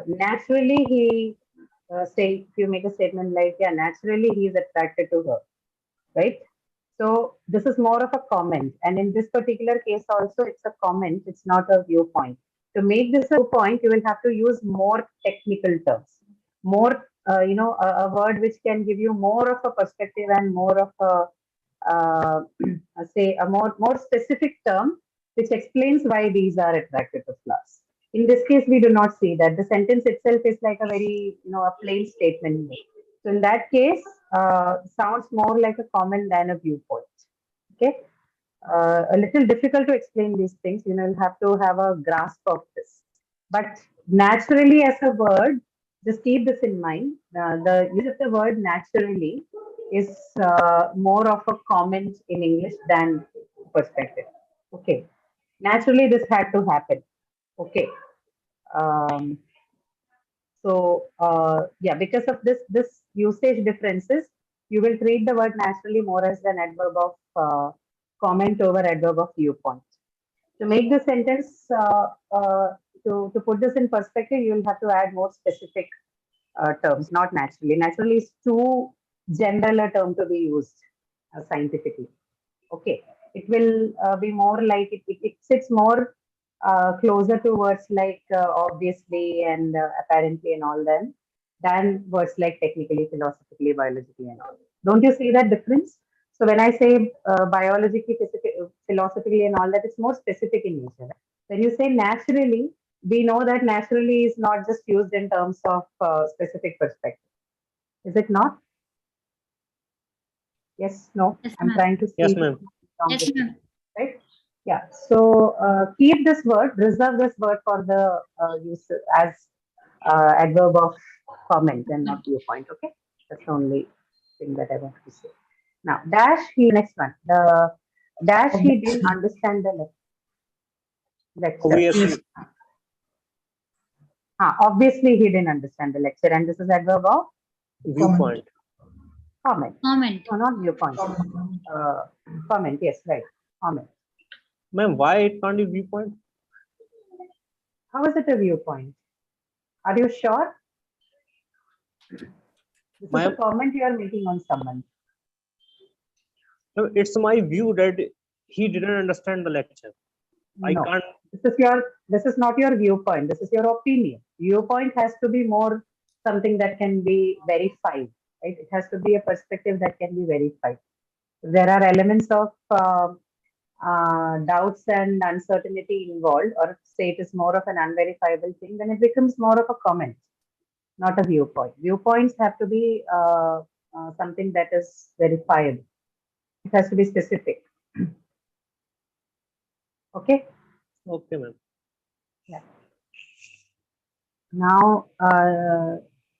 naturally he say if you make a statement like, yeah, naturally he is attracted to her, right? So this is more of a comment, and in this particular case also it's a comment, it's not a viewpoint. To make this a viewpoint, you will have to use more technical terms, more a word which can give you more of a perspective and more of a say a more specific term which explains why bees are attracted to flowers. In this case, we do not see that. The sentence itself is like a very, a plain statement. So in that case, sounds more like a comment than a viewpoint. Okay. A little difficult to explain these things. You'll have to have a grasp of this. But naturally, as a word, just keep this in mind. The use of the word naturally is more of a comment in English than perspective. Okay. Naturally, this had to happen. Okay. Um, so yeah, because of this usage differences, you will treat the word naturally more as an adverb of comment over adverb of viewpoint. To make the sentence, to put this in perspective, you will have to add more specific terms, not naturally. Naturally is too general a term to be used scientifically. Okay, it will be more like it sits more closer to words like obviously and apparently and all them than words like technically, philosophically, biologically and all. Don't you see that difference? So when I say biologically, philosophically and all that, it's more specific in nature. When you say naturally, we know that naturally is not just used in terms of specific perspective. Is it not? Yes, no. Yes, I'm ma'am. trying to see. Yes, ma'am. Yes, ma'am. Right? Yeah. So keep this word, reserve this word for the use as adverb of comment and not viewpoint. Okay, that's the only thing that I want to say. Now, dash he next one. The dash he didn't understand the lecture. Obviously, Obviously, he didn't understand the lecture, and this is adverb of viewpoint. comment. Comment. No, not viewpoint. Comment. Yes, right. Comment. Ma'am, why it can't be viewpoint? How is it a viewpoint? Are you sure? This is a Ma'am, comment you are making on someone. no, it's my view that he didn't understand the lecture. I No. can't. This is not your viewpoint. This is your opinion. Viewpoint has to be more something that can be verified, right? It has to be a perspective that can be verified. If there are elements of doubts and uncertainty involved, or say it is more of an unverifiable thing, then it becomes more of a comment, not a viewpoint. Viewpoints have to be something that is verifiable. It has to be specific. Okay. Okay, ma'am. Yeah. Now,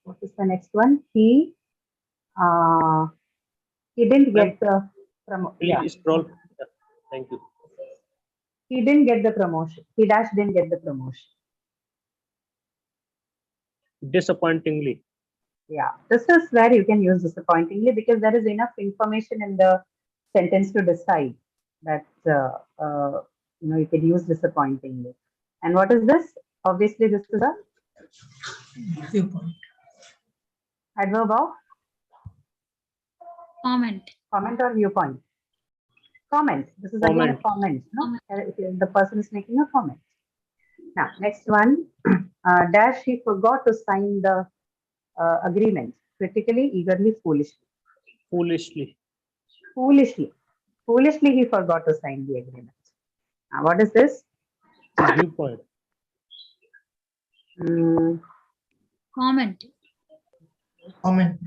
what is the next one? He didn't get the promotion. Yeah, Please scroll. Yeah, thank you. he didn't get the promotion. He dash didn't get the promotion. Disappointingly. Yeah, this is where you can use disappointingly because there is enough information in the sentence to decide that you can use disappointingly. And what is this? Obviously, this is a Viewpoint. adverb of Comment. comment or viewpoint. Comment. This is again a comment. No? The person is making a comment. Now, next one. Dash he forgot to sign the agreement. Critically, eagerly, foolishly. Foolishly. Foolishly. Foolishly, he forgot to sign the agreement. Now, what is this? Viewpoint. Mm, Comment. Comment.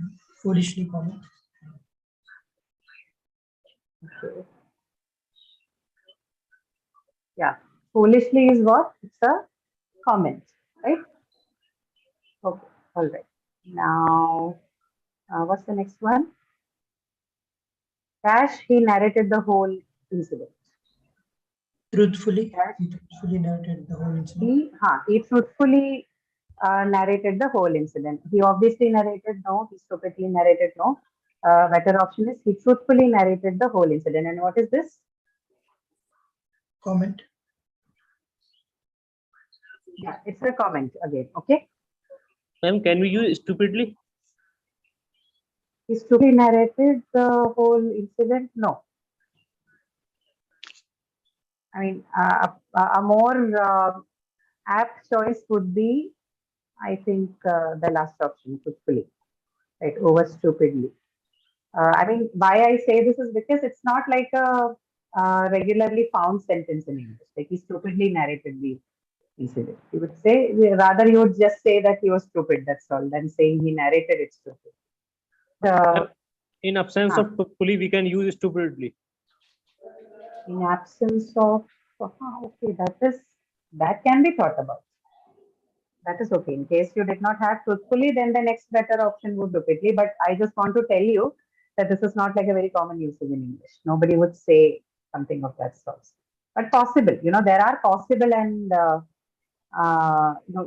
Foolishly comment. okay. Yeah. Foolishly is what? It's a comment, right? Okay. All right. Now, what's the next one? Dash, he narrated the whole incident. Truthfully. Yes. He truthfully narrated the whole incident. He truthfully narrated the whole incident. He obviously narrated no, he stupidly narrated no. Better option is he truthfully narrated the whole incident. And what is this? Comment. Yeah, it's a comment again. Okay. Ma'am, can we use stupidly? He stupidly narrated the whole incident. No. I mean, a more apt choice would be, I think, the last option, truthfully, right? Over stupidly. I mean, why I say this is because it's not like a regularly found sentence in English. Like he stupidly narrated the incident. You would say, rather, you would just say that he was stupid, that's all, than saying he narrated it stupid. In absence of truthfully, we can use stupidly. In absence of, okay, that can be thought about. That is okay. In case you did not have truthfully, then the next better option would stupidly. But I just want to tell you that this is not like a very common usage in English. Nobody would say something of that sort. But possible, there are possible and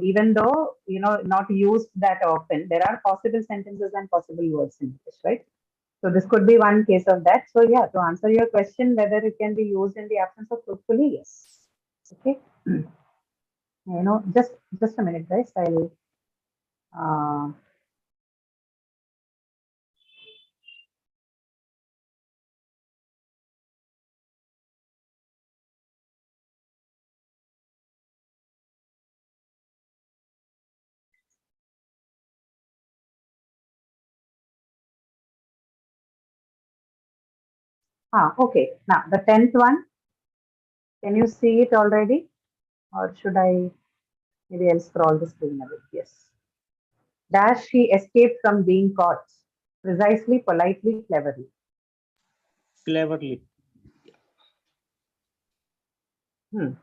even though not used that often, there are possible sentences and possible words in English, right? So this could be one case of that. So yeah, to answer your question, whether it can be used in the absence of truthfully, yes. Okay. Just a minute, guys. I'll. Okay. Now the 10th one. Can you see it already, or should I? Maybe I'll scroll the screen a bit. Yes. Dash, he escaped from being caught. Precisely, politely, cleverly. Cleverly.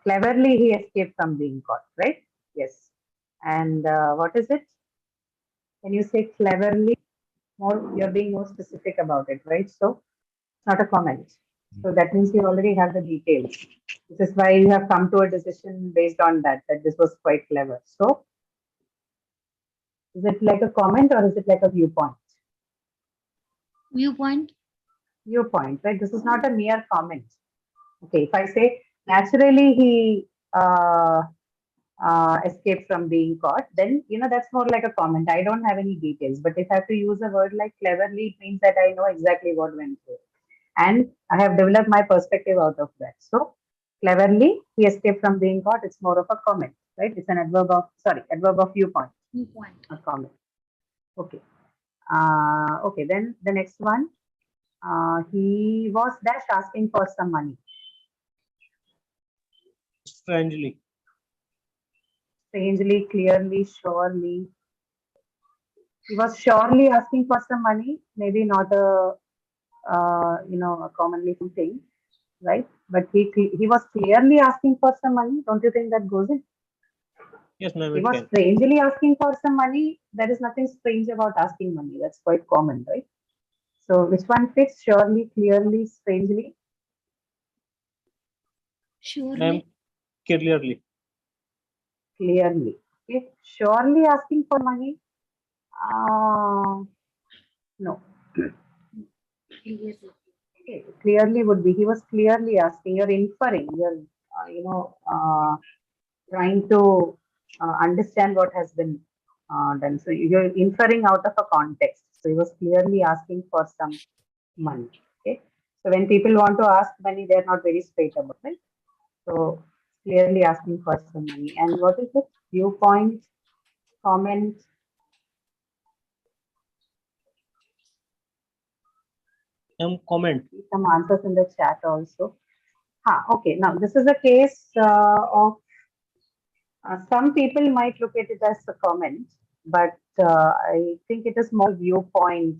Cleverly, he escaped from being caught, right? Yes. And what is it? Can you say cleverly? You're being more specific about it, right? So, it's not a comment. So that means you already have the details. This is why you have come to a decision based on that this was quite clever. So, is it like a comment or is it like a viewpoint? Viewpoint. Viewpoint, right? This is not a mere comment. Okay, if I say naturally he escaped from being caught, then that's more like a comment. I don't have any details, but if I have to use a word like cleverly, it means that I know exactly what went through, and I have developed my perspective out of that. So cleverly, he escaped from being caught. It's more of a comment, right? It's an adverb of viewpoint. Viewpoint. A comment. Okay. Okay. Then the next one. He was dash asking for some money. Strangely. Strangely, clearly, surely. He was surely asking for some money. Maybe not a a commonly thing, right? But he was clearly asking for some money. Don't you think that goes in? Yes, ma'am. He It was can. strangely asking for some money. There is nothing strange about asking money. That's quite common, right? So which one fits? Surely, clearly, strangely. Surely. Ma'am, clearly. Clearly. Okay. Surely asking for money. No. Clearly. Okay. Clearly would be. He was clearly asking. You're inferring. You're trying to understand what has been done. So you're inferring out of a context. So he was clearly asking for some money. Okay. So when people want to ask money, they're not very straight about it. So clearly asking for some money. And what is it? Viewpoint, comment. Comment. Some answers in the chat also. Okay. Now this is a case of some people might look at it as a comment, but I think it is more viewpoint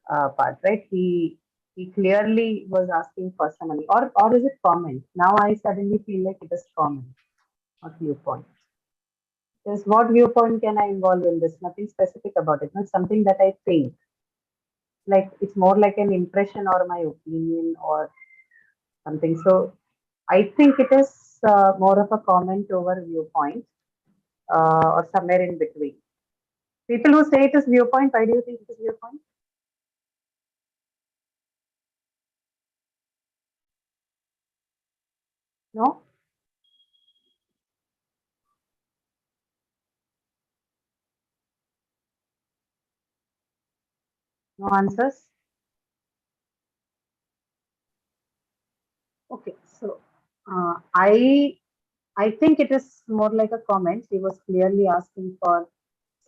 part, right? He clearly was asking for some money, or is it comment? Now I suddenly feel like it is comment, not viewpoint. Because what viewpoint can I involve in this? Nothing specific about it. Not something that I think. Like it's more like an impression or my opinion or something. So I think it is more of a comment over viewpoint or somewhere in between. People who say it is viewpoint, why do you think it is viewpoint? No? No answers? Okay, so I think it is more like a comment. He was clearly asking for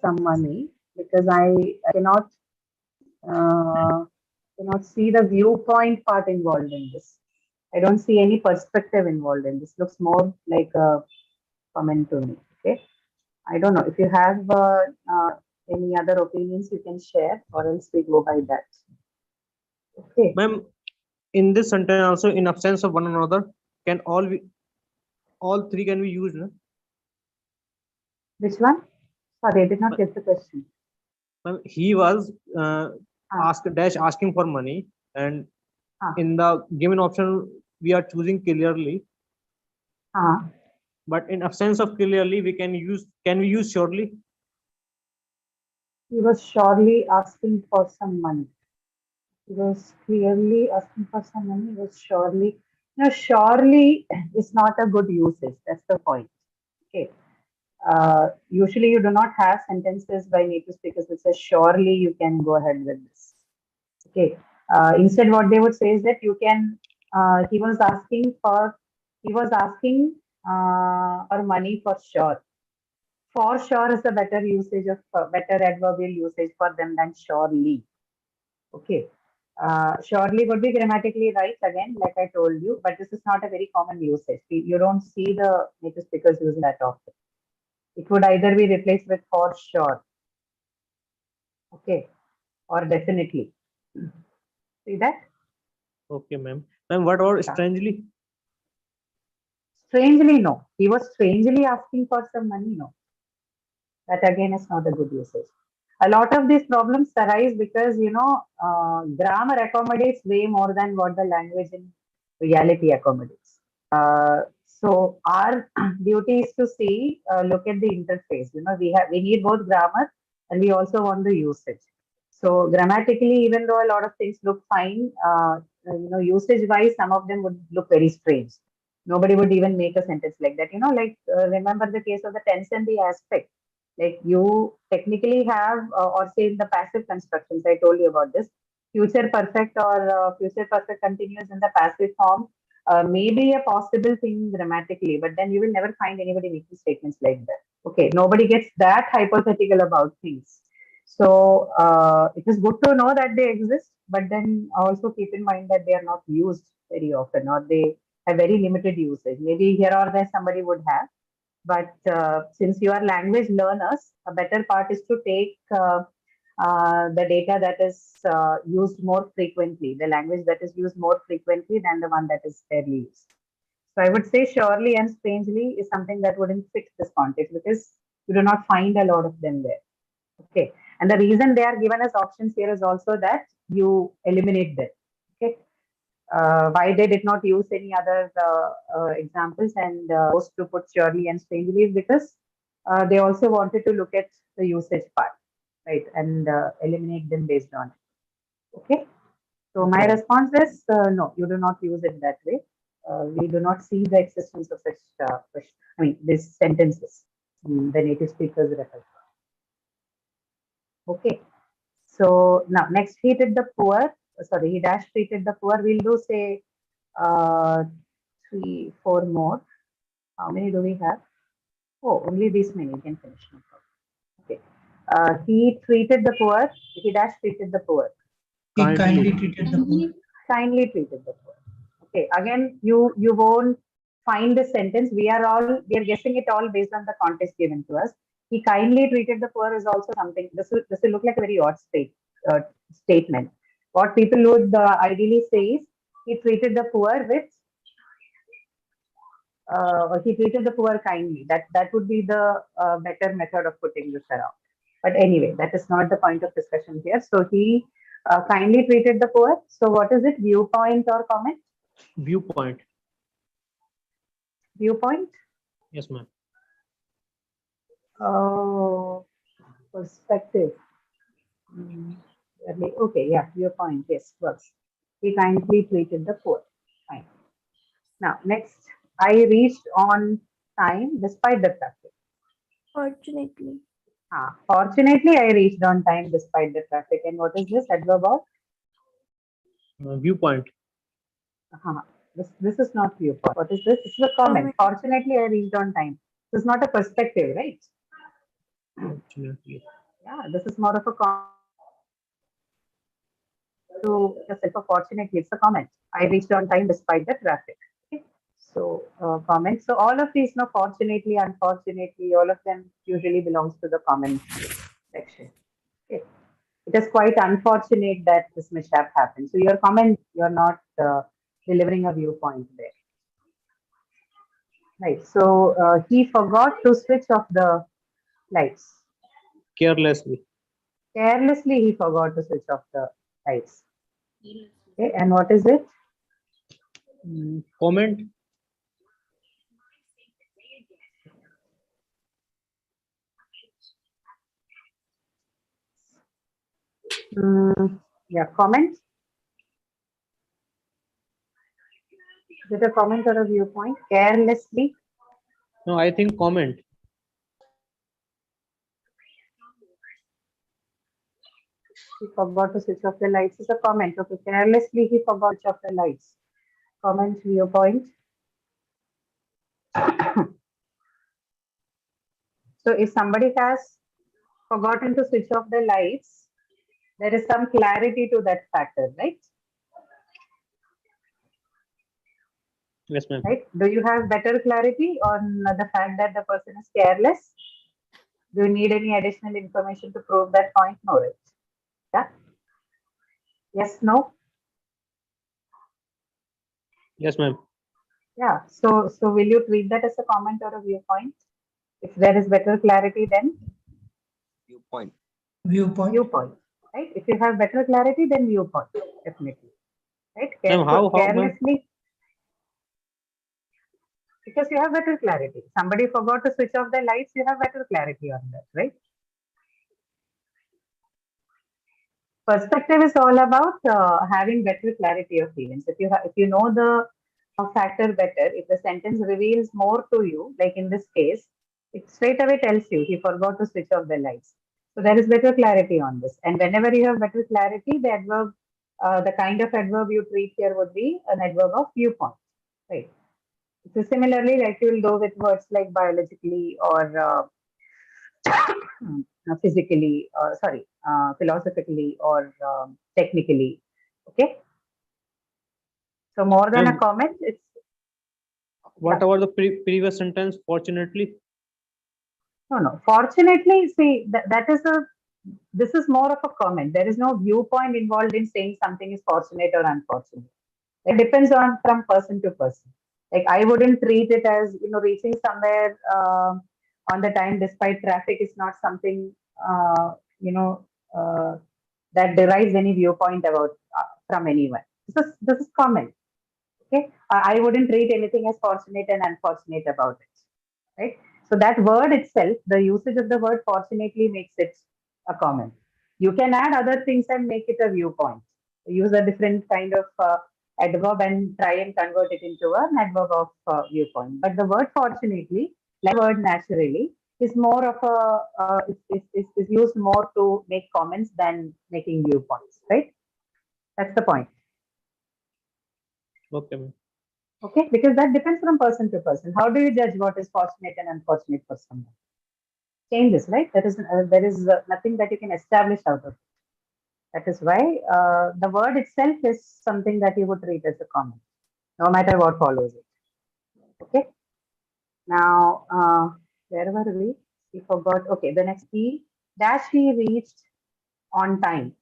some money because I cannot see the viewpoint part involved in this. I don't see any perspective involved in this. Looks more like a comment to me. Okay, I don't know if you have any other opinions you can share, or else we go by that. Okay. Ma'am, in this sentence also, in absence of one another, can all three can be used? No? Which one? Sorry, I did not get the question. Ma'am, he was asking for money, and in the given option we are choosing clearly. But in absence of clearly, can we use surely? He was surely asking for some money. He was clearly asking for some money. He was surely. No, surely is not a good usage. That's the point. Okay. Usually you do not have sentences by native speakers which says surely you can go ahead with this. Okay. Instead, what they would say is that you can. He was asking for money for sure. For sure is a better usage of better adverbial usage for them than surely. Okay. Surely would be grammatically right again, like I told you, but this is not a very common usage. You don't see the native speakers using that often. It would either be replaced with for sure, okay, or definitely. See that? Okay, ma'am. Ma'am, what about strangely? Strangely, no. He was strangely asking for some money, no. That again is not a good usage. A lot of these problems arise because, grammar accommodates way more than what the language in reality accommodates. So our duty is to see, look at the interface. We need both grammar and we also want the usage. So grammatically, even though a lot of things look fine, usage-wise, some of them would look very strange. Nobody would even make a sentence like that. Remember the case of the tense and the aspect. Like you technically have, or say in the passive constructions, I told you about this, future perfect or future perfect continuous in the passive form may be a possible thing grammatically, but then you will never find anybody making statements like that. Okay, nobody gets that hypothetical about things. So it is good to know that they exist, but then also keep in mind that they are not used very often, or they have very limited usage. Maybe here or there somebody would have. But since you are language learners, a better part is to take the data that is used more frequently, the language that is used more frequently than the one that is rarely used. So I would say surely and strangely is something that wouldn't fit this context because you do not find a lot of them there. Okay. And the reason they are given as options here is also that you eliminate them. Okay. Why they did not use any other examples and chose to put surely and strangely is because they also wanted to look at the usage part, right, and eliminate them based on it. Okay. So my response is no, you do not use it that way. We do not see the existence of such, these sentences the native speakers refer to. Okay. So now next he did the poor. Sorry, he dash treated the poor. We'll do say 3, 4 more. How many do we have? Oh, only these many. You can finish. No problem. Okay. He treated the poor. He dash treated the poor. He Kindly. kindly treated the poor. Kindly treated the poor. Okay, again, you won't find the sentence. We are guessing it all based on the context given to us. He kindly treated the poor is also something. This will look like a very odd statement. What people would ideally say is he treated the poor with he treated the poor kindly. That would be the better method of putting this around. But anyway, that is not the point of discussion here. So he kindly treated the poor. So what is it? Viewpoint or comment? Viewpoint. Viewpoint? Yes, ma'am. Oh, perspective. Okay, yeah, viewpoint. Yes, works. He kindly treated the poor. Fine. Now, next, I reached on time despite the traffic. Fortunately. Fortunately, I reached on time despite the traffic. And what is this adverb of? Viewpoint. This is not viewpoint. What is this? This is a comment. Fortunately, I reached on time. This is not a perspective, right? Fortunately. Yeah, this is more of a comment. To yourself, fortunately, it's a comment. I reached on time despite the traffic. Okay. So, comment. So, all of these, no, fortunately, unfortunately, all of them usually belongs to the comment section. Okay. It is quite unfortunate that this mishap happened. So, your comment, you're not delivering a viewpoint there. Right. So, he forgot to switch off the lights. Carelessly. Carelessly, he forgot to switch off the lights. Okay. And what is it? Comment. Yeah, comment. Is it a comment or a viewpoint? Carelessly. No, I think comment. He forgot to switch off the lights. It's a comment. Okay, carelessly he forgot to switch off the lights. Comment, viewpoint. So if somebody has forgotten to switch off the lights, there is some clarity to that factor, right? Yes, ma'am. Right? Do you have better clarity on the fact that the person is careless? Do you need any additional information to prove that point? No, right? Yeah. Yes, no? Yes, ma'am. Yeah. So will you treat that as a comment or a viewpoint? If there is better clarity, then Viewpoint. viewpoint. Right? If you have better clarity, then viewpoint, definitely. Right? Ma'am, how, ma'am? Carelessly, because you have better clarity. Somebody forgot to switch off the lights, you have better clarity on that, right? Perspective is all about having better clarity of feelings. If you know the factor better, if the sentence reveals more to you, like in this case, it straight away tells you he forgot to switch off the lights. So there is better clarity on this. And whenever you have better clarity, the adverb, the kind of adverb you treat here would be an adverb of viewpoint, right? So similarly, like you will go with words like biologically or physically, philosophically or technically. Okay. So more than a comment, it's. What about the previous sentence? Fortunately. No. Fortunately, see this is more of a comment. There is no viewpoint involved in saying something is fortunate or unfortunate. It depends on from person to person. Like I wouldn't treat it as reaching somewhere on the time despite traffic is not something that derives any viewpoint about from anyone. This is comment. Okay, I wouldn't treat anything as fortunate and unfortunate about it. Right. So that word itself, the usage of the word fortunately makes it a comment. You can add other things and make it a viewpoint. Use a different kind of adverb and try and convert it into an adverb of viewpoint. But the word fortunately, like the word naturally, is more of a is used more to make comments than making viewpoints, right? That's the point. Okay, ma'am. Okay, because that depends from person to person. How do you judge what is fortunate and unfortunate for someone? Changes, right? There is nothing that you can establish out of it, That is why the word itself is something that you would treat as a comment, no matter what follows it. Okay. Now, where were we? We forgot. Okay, the next he dash he reached on time.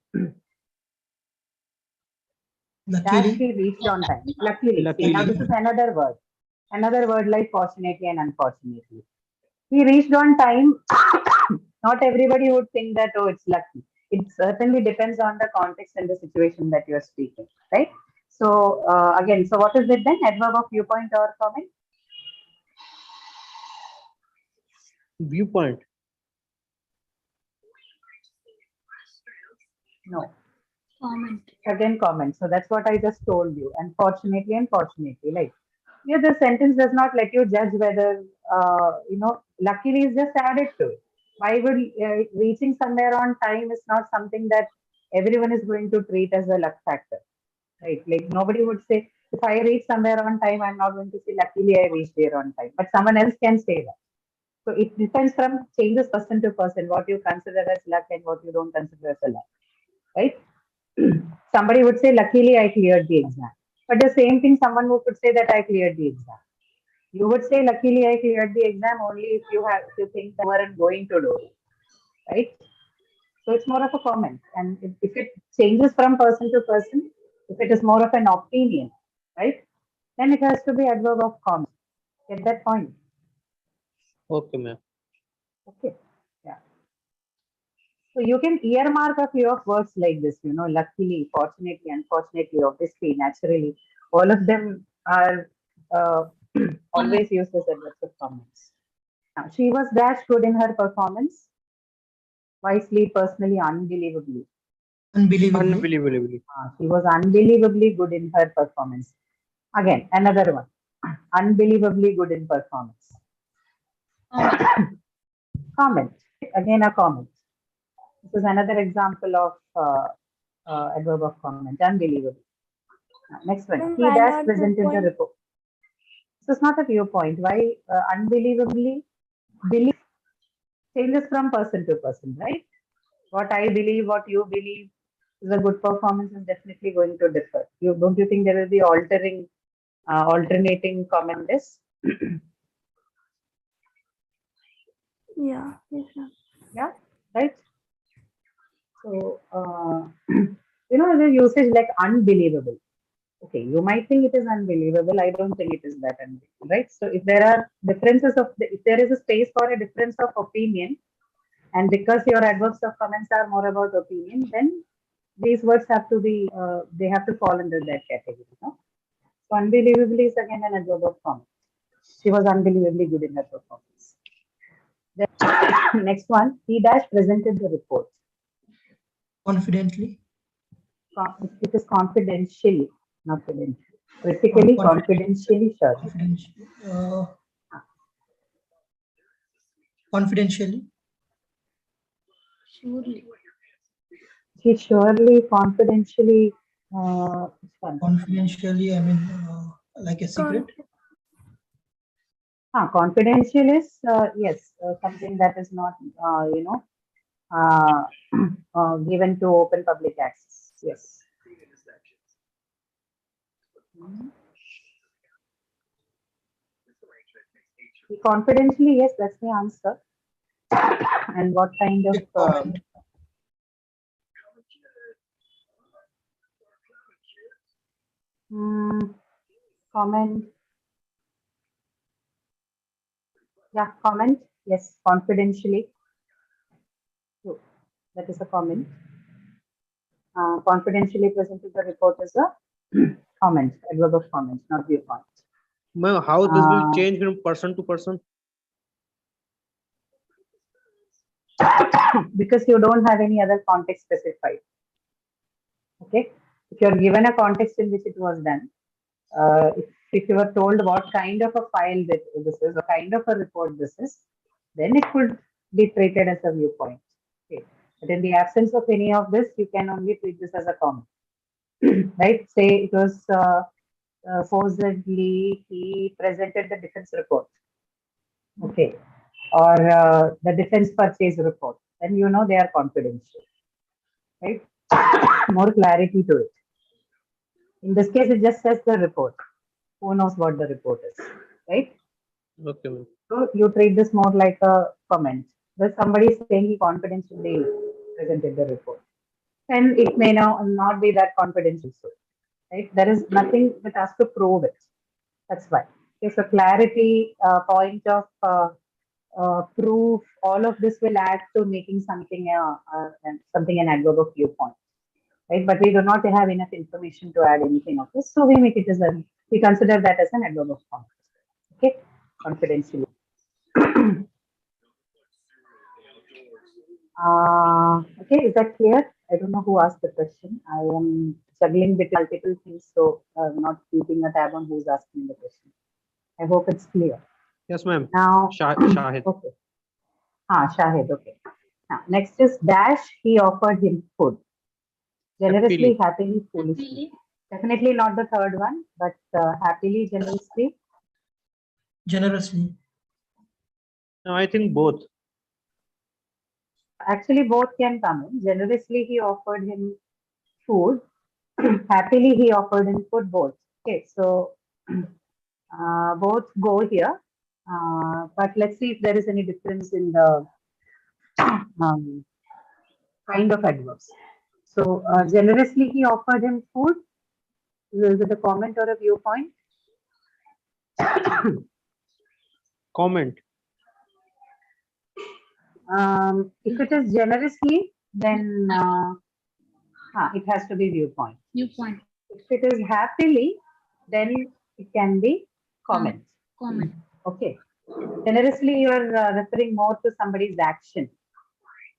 Dash Luckily, he reached on time. Luckily. See, now Luckily. this is another word. Another word like fortunately and unfortunately. He reached on time. Not everybody would think that, oh, it's lucky. It certainly depends on the context and the situation that you're speaking, right? So, again, so what is it then? Adverb of viewpoint or comment? Viewpoint. No. Comment. Again, comment. So that's what I just told you. Unfortunately, unfortunately, like, yeah, the sentence does not let you judge whether, luckily is just added to it. Why would reaching somewhere on time is not something that everyone is going to treat as a luck factor, right? Like nobody would say, if I reach somewhere on time, I'm not going to say, luckily I reached there on time. But someone else can say that. So it depends from changes person to person, what you consider as luck and what you don't consider as a luck, right? Somebody would say, luckily I cleared the exam. But the same thing, someone who could say that I cleared the exam. You would say, luckily I cleared the exam only if you think that you weren't going to do it, right? So it's more of a comment. And if it changes from person to person, if it is more of an opinion, right? Then it has to be adverb of comment. Get that point? Okay, ma'am. Okay. Yeah. So you can earmark a few of words like this, luckily, fortunately, unfortunately, obviously, naturally. All of them are always used as adverbs of comments. Now, she was dash good in her performance. Wisely, personally, unbelievably. unbelievably, Unbelievably. She was unbelievably good in her performance. Again, another one. Unbelievably good in performance. Comment. Again, a comment. This is another example of adverb of comment. Unbelievable. Next one. Ma'am, He why dash not presented the viewpoint? report. This is not a viewpoint. Why unbelievably? Belief changes from person to person, right? What I believe, what you believe is a good performance is definitely going to differ. Don't you think there will be alternating comment this? Yeah, yes, ma'am. Yeah, right. So the usage like unbelievable. Okay, you might think it is unbelievable. I don't think it is that unbelievable, right? So if there are if there is a space for a difference of opinion, and because your adverbs of comments are more about opinion, then these words have to be they have to fall under that category. No? So unbelievably is again an adverb of comment. She was unbelievably good in her performance. Then, next one, he dash presented the report. confidently, It is confidentially, not credentially. Critically, confidentially, sure. confidentially, confidentially, Surely. He surely, confidentially, which one? confidentially. I mean, like a secret. Confidential is yes, something that is not uh, given to open public access. Yes. Mhm. Confidentially, yes, that's the answer. And what kind of A comment, comment? Yeah, comment. Yes, confidentially. So that is a comment. Confidentially presented the report as a comment, adverb of comment, not viewpoint. Ma'am, how this will Uh, change from person to person? because you don't have any other context specified. Okay, if you are given a context in which it was done, if you are told what kind of a file this is, what kind of a report this is, then it could be treated as a viewpoint. Okay. But in the absence of any of this, you can only treat this as a comment. Right? Say it was supposedly he presented the defense report. Okay. Or the defense purchase report. Then they are confidential. Right? more clarity to it. In this case, it just says the report. Who knows what the report is, right? Okay, ma'am. So you treat this more like a comment. There's somebody saying he confidentially presented the report. And it may now not be that confidential. So, right? There is nothing that has to prove it. That's why. Okay, so clarity, point of proof, all of this will add to making something an adverb of viewpoint, right? But we do not have enough information to add anything of this, so we make it as we consider that as an adverb of confidence. Okay, confidentially. Okay, is that clear? I don't know who asked the question. I am juggling between multiple things, so not keeping a tab on who's asking the question. I hope it's clear. Yes, ma'am. Now, Shahid. okay. Shahid, okay. Now, next is dash, he offered him food. Generously, happily, foolishly. Definitely not the third one, but happily, generously. Generously. No, I think both. Actually, both can come in. Generously, he offered him food. Happily, he offered him food, both. Okay, so both go here. But let's see if there is any difference in the kind of adverbs. So generously he offered him food. Is it a comment or a viewpoint? Comment. If it is generously, then it has to be viewpoint. Viewpoint. If it is happily, then it can be comment. Comment. Okay. Generously, you are referring more to somebody's action.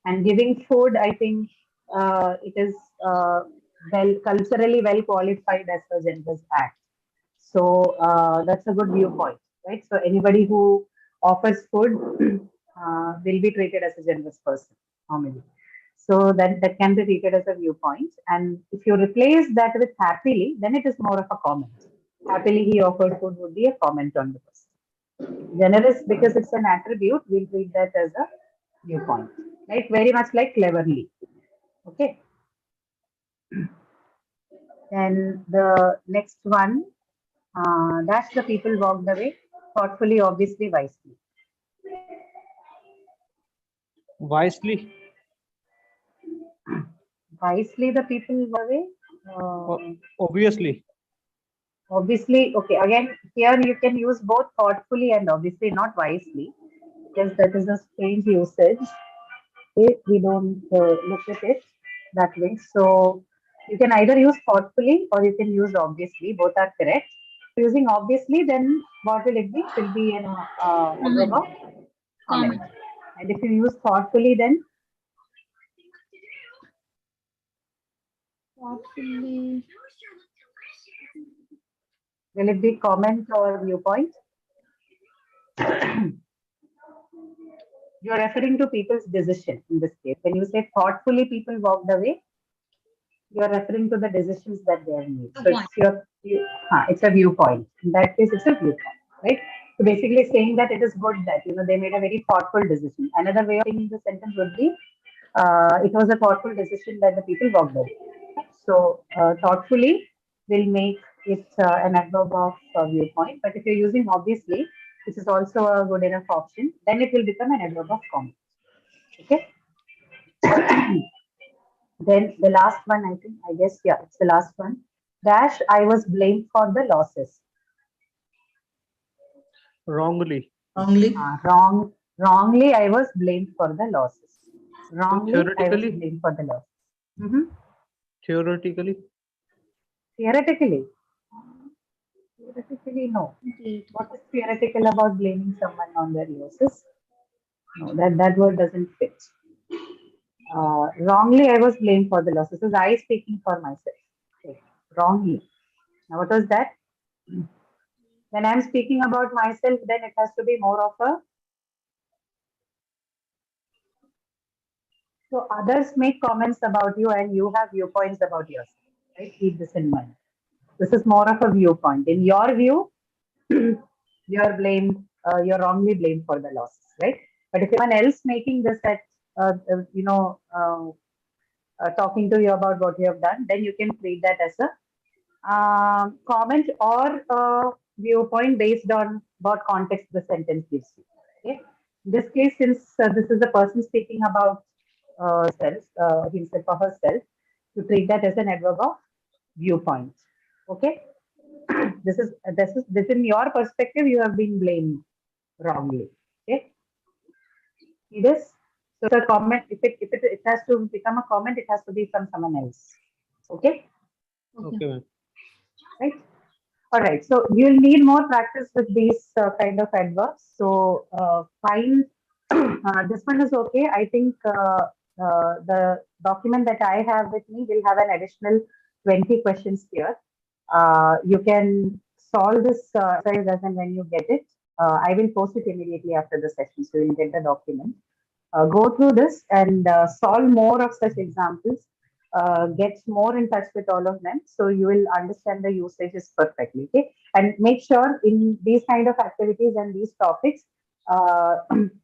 And giving food, I think it is culturally well qualified as a generous act. So that's a good viewpoint, right? So anybody who offers food will be treated as a generous person normally. So that can be treated as a viewpoint. And if you replace that with happily, then it is more of a comment. Happily he offered food would be a comment on the person. Generous, because it's an attribute, we'll treat that as a viewpoint, right? Very much like cleverly. Okay. Then the next one, dash the people walked away thoughtfully, obviously, wisely. Wisely. Wisely, the people walked away. Obviously. Obviously, okay. Again, here you can use both thoughtfully and obviously, not wisely, because that is a strange usage. Okay, we don't look at it that way. So you can either use thoughtfully or you can use obviously. Both are correct. Using obviously, then what will it be? It will be an adverb of comment. And if you use thoughtfully, then Thoughtfully. will it be comment or viewpoint? You are referring to people's decision in this case. When you say thoughtfully people walked away, you are referring to the decisions that they have made. So it's a viewpoint. In that case, it's a viewpoint, right? So basically saying that it is good that they made a very thoughtful decision. Another way of saying the sentence would be it was a thoughtful decision that the people walked away. So thoughtfully will make it an adverb of viewpoint. But if you're using obviously, which is also a good enough option, then it will become an adverb of comment. Okay. Then the last one, I guess, yeah, it's the last one. Dash, I was blamed for the losses. Wrongly. Wrongly, I was blamed for the losses. Wrongly, I was blamed for the losses. Mm-hmm. Theoretically? Theoretically, no. What is theoretical about blaming someone on their losses? No, that word doesn't fit. Wrongly, I was blamed for the losses. This is I speaking for myself. Okay. Wrongly. Now, what was that? When I'm speaking about myself, then it has to be more of a. So others make comments about you and you have viewpoints about yourself. Right? Keep this in mind. This is more of a viewpoint. In your view, you're blamed, you're wrongly blamed for the losses, right? But if anyone else making this at, talking to you about what you have done, then you can treat that as a comment or viewpoint based on what context the sentence gives you. Okay. In this case, since this is the person speaking about himself or herself, to treat that as an adverb of viewpoint. Okay. This is within your perspective, you have been blamed wrongly. Okay. See this? So the comment, if it has to become a comment, it has to be from someone else. Okay. Okay, ma'am. Right. All right. So you'll need more practice with these kind of adverbs. So fine. This one is okay. I think the document that I have with me will have an additional 20 questions here. You can solve this exercise as and when you get it. I will post it immediately after the session, so you'll get the document. Go through this and solve more of such examples. Get more in touch with all of them, so you will understand the usages perfectly. Okay, and make sure in these kind of activities and these topics,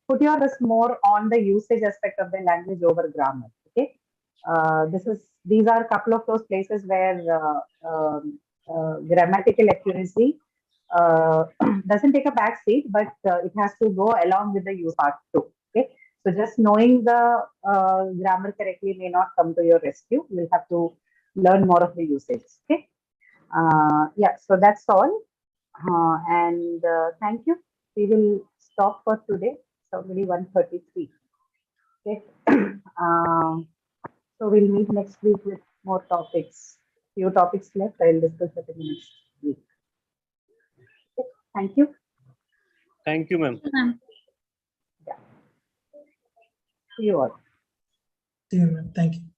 put your focus more on the usage aspect of the language over grammar. Okay, these are a couple of those places where grammatical accuracy doesn't take a back seat, but it has to go along with the use part too. Okay, so just knowing the grammar correctly may not come to your rescue. You'll have to learn more of the usage. Okay, yeah. So that's all, and thank you. We will stop for today. It's already 1:33. Okay. So we'll meet next week with more topics. Few topics left. I'll discuss it in the next week. Okay. Thank you. Thank you, ma'am. Yeah. See you all. See you, ma'am. Thank you.